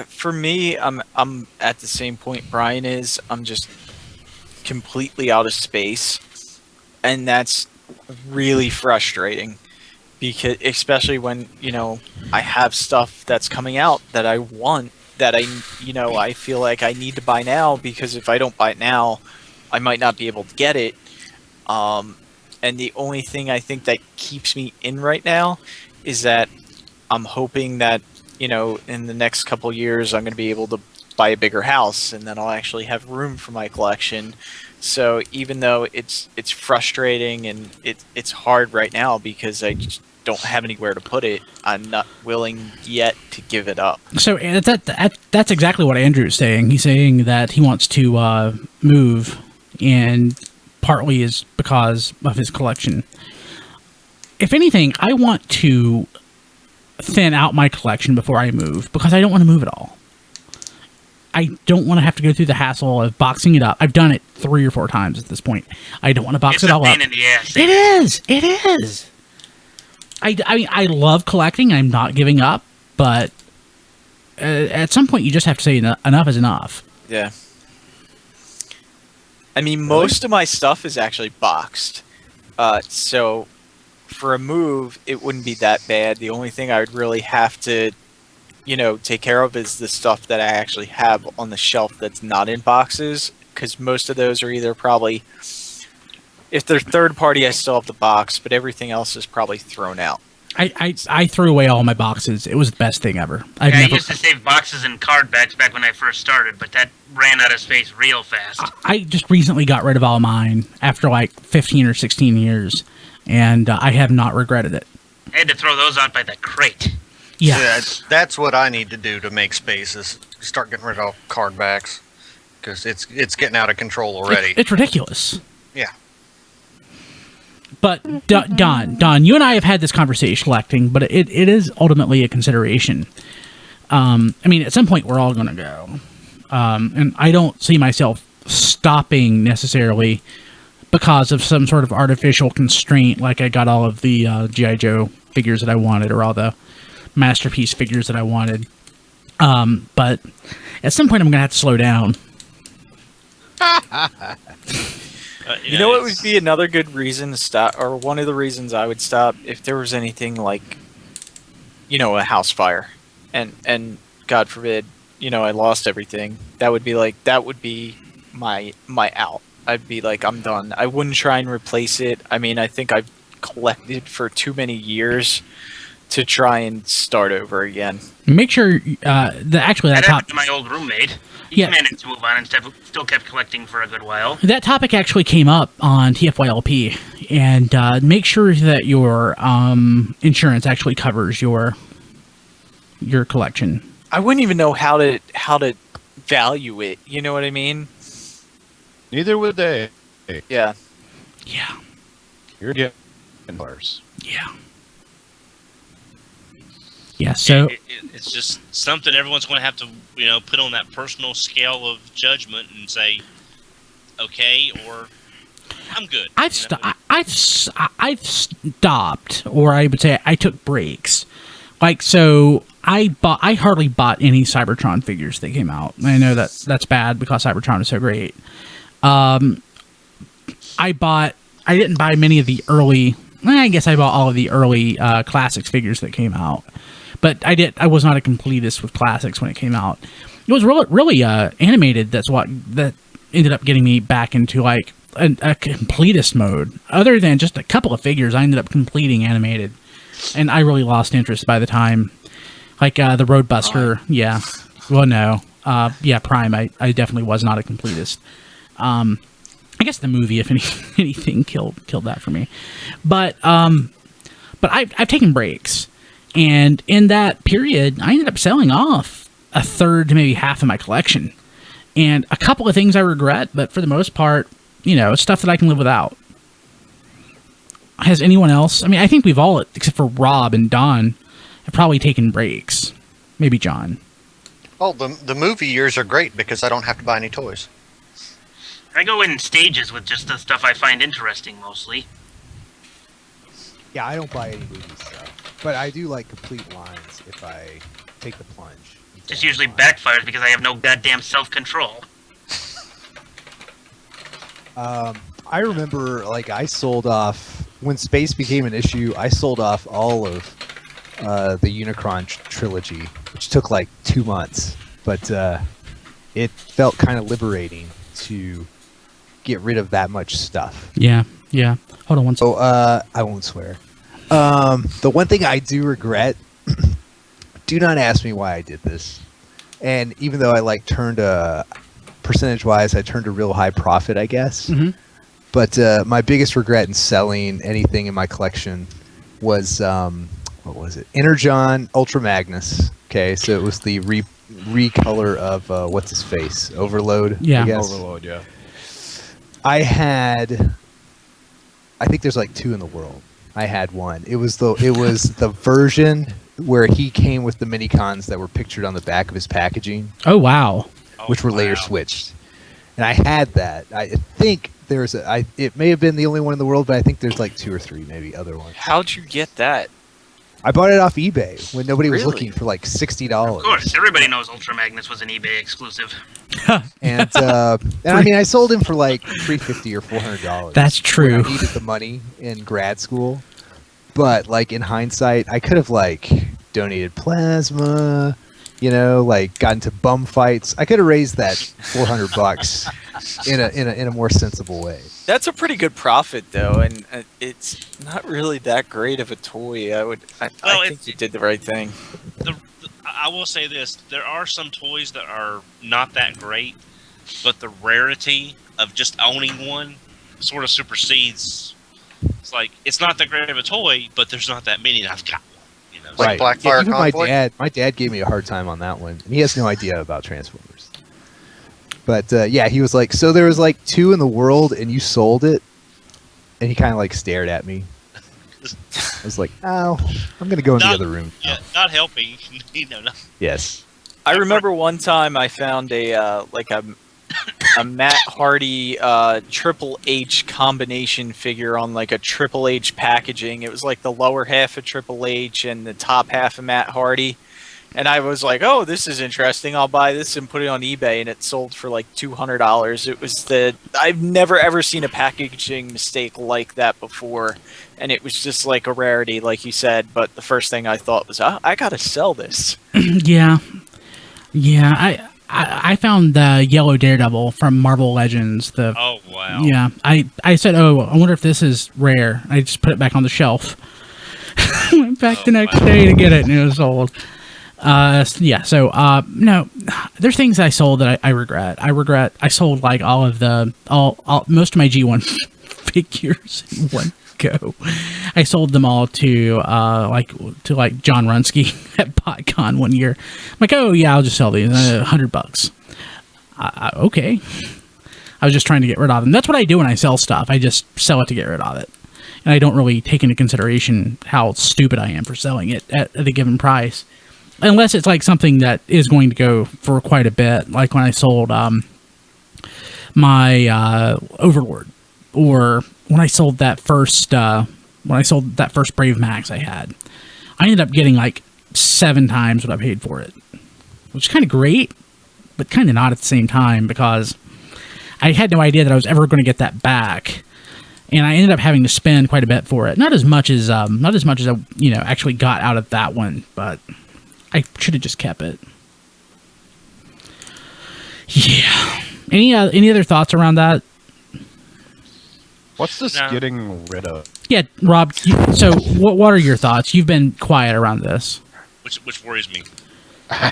For me, I'm at the same point Brian is. I'm just completely out of space, and that's really frustrating because especially when I have stuff that's coming out that I want, that I feel like I need to buy now, because if I don't buy it now, I might not be able to get it. And the only thing I think that keeps me in right now is that I'm hoping that in the next couple years I'm going to be able to buy a bigger house, and then I'll actually have room for my collection. So even though it's frustrating and it's hard right now because I just don't have anywhere to put it, I'm not willing yet to give it up. So that's exactly what Andrew is saying. He's saying that he wants to move, and partly is because of his collection. If anything, I want to thin out my collection before I move, because I don't want to move at all. I don't want to have to go through the hassle of boxing it up. I've done it 3 or 4 times at this point. I don't want to box it all up. It's a pain in the ass. It is. It is. I mean, I love collecting. I'm not giving up, but at some point you just have to say enough is enough. Yeah. I mean, most of my stuff is actually boxed. So for a move, it wouldn't be that bad. The only thing I would really have to, take care of is the stuff that I actually have on the shelf that's not in boxes, because most of those are either probably, if they're third party, I still have the box, but everything else is probably thrown out. I threw away all my boxes. It was the best thing ever. I used to save boxes and card backs back when I first started, but that ran out of space real fast. I just recently got rid of all mine after like 15 or 16 years, and I have not regretted it. I had to throw those out by the crate. Yeah. That's what I need to do to make space, is start getting rid of card backs, because it's getting out of control already. It's ridiculous. Yeah. But Don, you and I have had this conversation collecting, but it is ultimately a consideration. I mean, at some point we're all going to go, and I don't see myself stopping necessarily because of some sort of artificial constraint, like I got all of the G.I. Joe figures that I wanted, or all the Masterpiece figures that I wanted. But at some point I'm going to have to slow down. You know what would be another good reason to stop, or one of the reasons I would stop, if there was anything like, a house fire, and God forbid, I lost everything. That would be my out. I'd be like, I'm done. I wouldn't try and replace it. I mean, I think I've collected for too many years to try and start over again. Make sure that happened to my old roommate. He Yeah. managed to move on and still kept collecting for a good while. that topic actually came up on TFYLP, and make sure that your insurance actually covers your your collection? I wouldn't even know how to value it. You know what I mean? Neither would they. Yeah. Yeah. You're getting dollars. Yeah. Yeah. So It's just something everyone's going to have to, put on that personal scale of judgment and say, okay, or I'm good. I've stopped, or I would say I took breaks. Like, so I hardly bought any Cybertron figures that came out. I know that's bad because Cybertron is so great. I didn't buy many of the early. I guess I bought all of the early classics figures that came out, but I was not a completist with classics when it came out. It was really animated. That ended up getting me back into like a completist mode. Other than just a couple of figures, I ended up completing animated, and I really lost interest by the time. Like the Roadbuster, yeah. Well, no, yeah, Prime. I definitely was not a completist. I guess the movie, if anything, killed that for me. But I've taken breaks, and in that period, I ended up selling off a third to maybe half of my collection, and a couple of things I regret. But for the most part, stuff that I can live without. Has anyone else? I mean, I think we've all, except for Rob and Don, have probably taken breaks. Maybe John. Oh, the movie years are great because I don't have to buy any toys. I go in stages with just the stuff I find interesting, mostly. Yeah, I don't buy any movie stuff, but I do like complete lines if I take the plunge. Just usually backfires because I have no goddamn self-control. I remember, like, I sold off when space became an issue. I sold off all of the Unicron trilogy, which took like 2 months, but it felt kind of liberating to get rid of that much stuff. Yeah. Hold on one second. So I won't swear. The one thing I do regret, do not ask me why I did this. And even though I turned percentage-wise, I turned a real high profit, I guess. Mm-hmm. But my biggest regret in selling anything in my collection was what was it? Energon Ultra Magnus. Okay, so it was the recolor of what's his face, Overload. Yeah, I guess. Overload. Yeah. I think there's like 2 in the world. I had one. It was the version where he came with the mini cons that were pictured on the back of his packaging. Oh wow! Which were later switched, and I had that. I think there's it may have been the only one in the world, but I think there's like 2 or 3 maybe other ones. How'd you get that? I bought it off eBay when nobody was Really? looking for like $60. Of course, everybody knows Ultra Magnus was an eBay exclusive. And I mean, I sold him for like $350 or $400. That's true. When I needed the money in grad school, but like in hindsight, I could have like donated plasma, like got into bum fights. I could have raised that $400 in a more sensible way. That's a pretty good profit, though, and it's not really that great of a toy. I think you did the right thing. I will say this: there are some toys that are not that great, but the rarity of just owning one sort of supersedes. It's like it's not that great of a toy, but there's not that many, and I've got one. Like Blackfire Even Convoy? my dad gave me a hard time on that one, and he has no idea about Transformers. But yeah, he was like, so there was like 2 in the world, and you sold it, and he kind of like stared at me. I was like, oh, I'm gonna go in the other room. Yeah, not helping. Yes. I remember one time I found a Matt Hardy Triple H combination figure on like a Triple H packaging. It was like the lower half of Triple H and the top half of Matt Hardy. And I was like, oh, this is interesting. I'll buy this and put it on eBay. And it sold for like $200. It was I've never ever seen a packaging mistake like that before. And it was just like a rarity, like you said. But the first thing I thought was, I got to sell this. Yeah. I found the Yellow Daredevil from Marvel Legends. Oh, wow. Yeah. I said, oh, I wonder if this is rare. I just put it back on the shelf. Went back the next day to get it, and it was sold. No, there's things I sold that I regret. I sold like most of my G1 figures in one ago. I sold them all to John Runsky at PodCon one year. I'm like, oh yeah, I'll just sell these $100. Okay. I was just trying to get rid of them. That's what I do when I sell stuff. I just sell it to get rid of it. And I don't really take into consideration how stupid I am for selling it at a given price. Unless it's like something that is going to go for quite a bit. Like when I sold my Overlord. Or when I sold that first Brave Max I had. I ended up getting like 7 times what I paid for it. Which is kind of great, but kind of not at the same time, because I had no idea that I was ever going to get that back, and I ended up having to spend quite a bit for it. Not as much as I actually got out of that one, but I should have just kept it. Yeah. Any other thoughts around that? What's this No. getting rid of? Yeah, Rob. So what are your thoughts? You've been quiet around this. Which worries me.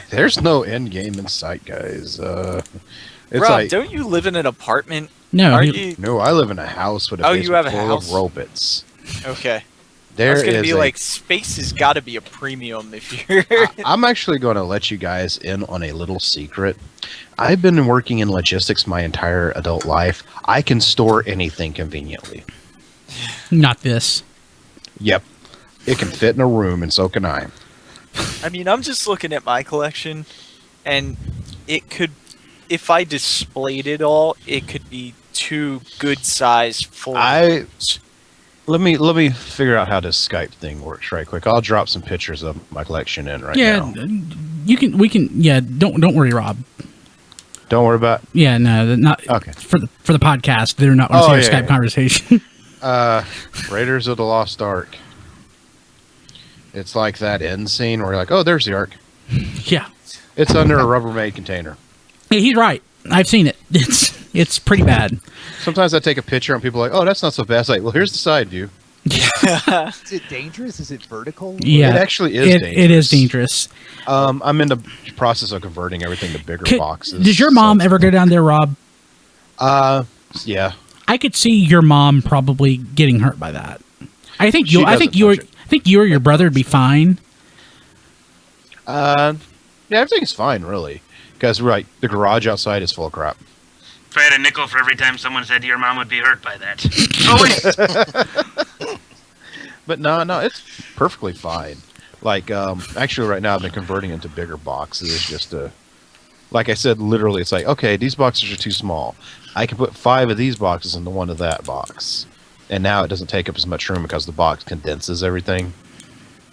There's no end game in sight, guys. It's Rob, like don't you live in an apartment? No, Are he- you? no, I live in a house with a Oh, you have basement a full house? of robots. Okay. There I was gonna is be a- like, space has got to be a premium if you're. I'm actually going to let you guys in on a little secret. I've been working in logistics my entire adult life. I can store anything conveniently. not this. Yep. It can fit in a room, and so can I. I mean, I'm just looking at my collection, and it could, if I displayed it all, it could be 2 good-sized full. Let me figure out how this Skype thing works right quick. I'll drop some pictures of my collection in right now. We can. Yeah, don't worry, Rob. Don't worry about. Yeah, no, not Okay. for the podcast. They're not going to Oh, see our yeah, Skype yeah. conversation. Raiders of the Lost Ark. It's like that end scene where you're like, oh, there's the Ark. Yeah. It's under a Rubbermaid container. Yeah, he's right. I've seen it. It's pretty bad. Sometimes I take a picture and people are like, oh, that's not so bad. It's like, well, here's the side view. Is it dangerous? Is it vertical? Yeah, It actually is dangerous. It is dangerous. I'm in the process of converting everything to bigger boxes. Did your mom ever go down there, Rob? Yeah. I could see your mom probably getting hurt by that. I think She you. I think doesn't you. touch it. I think you or your brother would be fine. Yeah, everything's fine, really. Because, right, the garage outside is full of crap. If I had a nickel for every time someone said your mom would be hurt by that. Oh, wait. But no, it's perfectly fine. Like, actually, right now I've been converting into bigger boxes just to, like I said, literally, it's like, okay, these boxes are too small. I can put 5 of these boxes into one of that box. And now it doesn't take up as much room because the box condenses everything.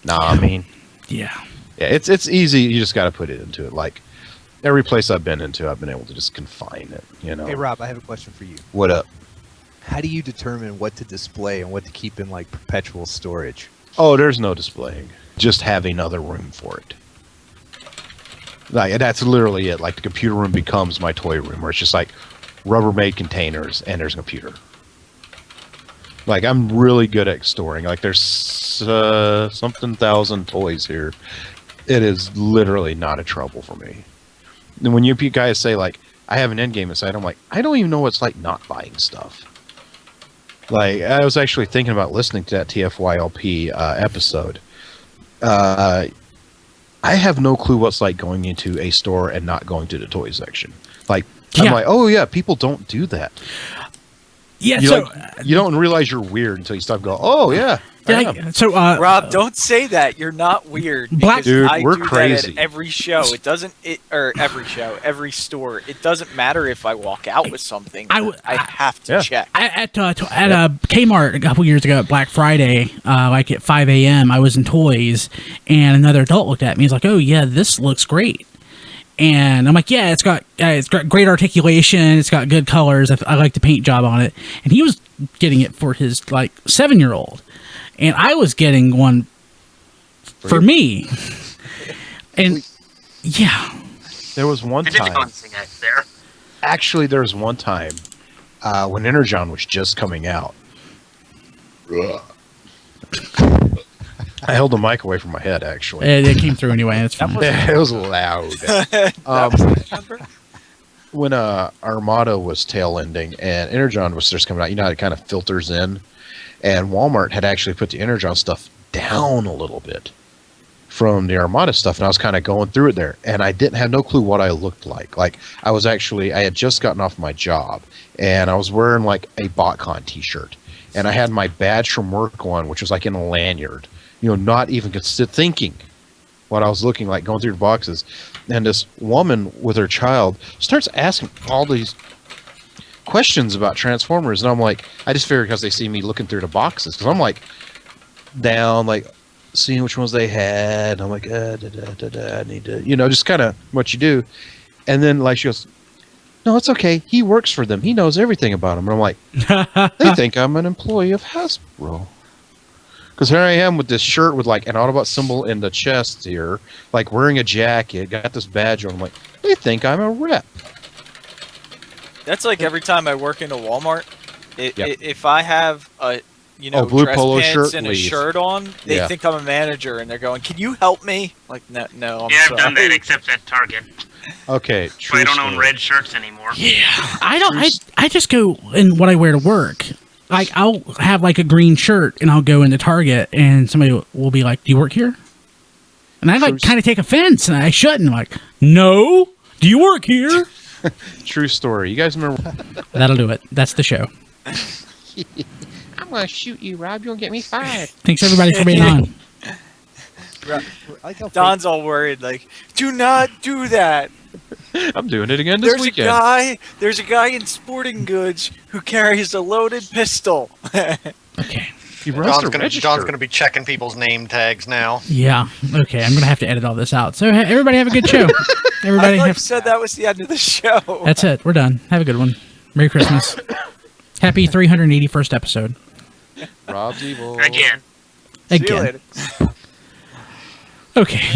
I mean, Yeah. yeah, it's easy. You just got to put it into it. Like, every place I've been into, I've been able to just confine it, you know. Hey, Rob, I have a question for you. What up? How do you determine what to display and what to keep in like perpetual storage? Oh, there's no displaying. Just having other room for it. Like, that's literally it. Like, the computer room becomes my toy room, where it's just like Rubbermaid containers and there's a computer. Like, I'm really good at storing. Like, there's something thousand toys here. It is literally not a trouble for me. And when you guys say, like, I have an endgame inside, I'm like, I don't even know what it's like not buying stuff. Like, I was actually thinking about listening to that TFYLP episode. I have no clue what's like going into a store and not going to the toy section. Like, Yeah. I'm like, oh yeah, people don't do that. Yeah. You, So. like, you don't realize you're weird until you stop and go, oh yeah. I am. Yeah, so Rob, don't say that. You're not weird. Black- because Dude, I we're do crazy. That at every show. It doesn't. Every store. It doesn't matter if I walk out with something. I have to Yeah. check. At Kmart a couple years ago at Black Friday, like at 5 a.m., I was in toys, and another adult looked at me. He's like, "Oh yeah, this looks great." And I'm like, "Yeah, it's got great articulation. It's got good colors. I like the paint job on it." And he was getting it for his like 7-year-old, and I was getting one for me. And yeah, There was one I did the time. balancing act there. Actually, there was one time when Energon was just coming out. I held the mic away from my head, actually. it came through anyway. It's fine. It was loud. When Armada was tail ending and Energon was just coming out, you know how it kind of filters in. and Walmart had actually put the Energon stuff down a little bit from the Armada stuff, and I was kind of going through it there, and I didn't have no clue what I looked like. Like, I had just gotten off my job, and I was wearing like a BotCon t-shirt, and I had my badge from work on, which was like in a lanyard, not even thinking what I was looking like, going through the boxes. And this woman with her child starts asking all these questions about Transformers, and I'm like, I just figured because they see me looking through the boxes, because I'm like down, like seeing which ones they had, and I'm like, I need to, just kind of what you do. And then like she goes, no, it's okay, he works for them, he knows everything about them. And I'm like, they think I'm an employee of Hasbro. Because here I am with this shirt with like an Autobot symbol in the chest here, like wearing a jacket, got this badge on. I'm like, they think I'm a rep. That's like every time I work in a Walmart. Yep. If I have a blue dress polo pants shirt, and a leave. shirt on, they Yeah. think I'm a manager, and they're going, "Can you help me?" Like, no, I'm Yeah, I've sorry. done that except at Target. Okay, But true I don't own story. red shirts anymore. Yeah, I don't. I just go in what I wear to work. Like, I'll have like a green shirt, and I'll go into Target, and somebody will be like, "Do you work here?" And I like kind of take offense, and I shouldn't. Like, no, do you work here? True story. You guys remember? That'll do it. That's the show. I'm gonna shoot you, Rob. You'll get me fired. Thanks everybody for being on. I like how Don's all worried, like, "Do not do that." I'm doing it again this There's weekend. a guy in sporting goods who carries a loaded pistol. Okay. He runs John's to gonna register. be checking people's name tags now. Yeah. Okay. I'm gonna have to edit all this out. So everybody have a good show. I Everybody thought you have. said that was the end of the show. That's it. We're done. Have a good one. Merry Christmas. Happy 381st episode. Rob's evil. Again. See you Again. later. Okay.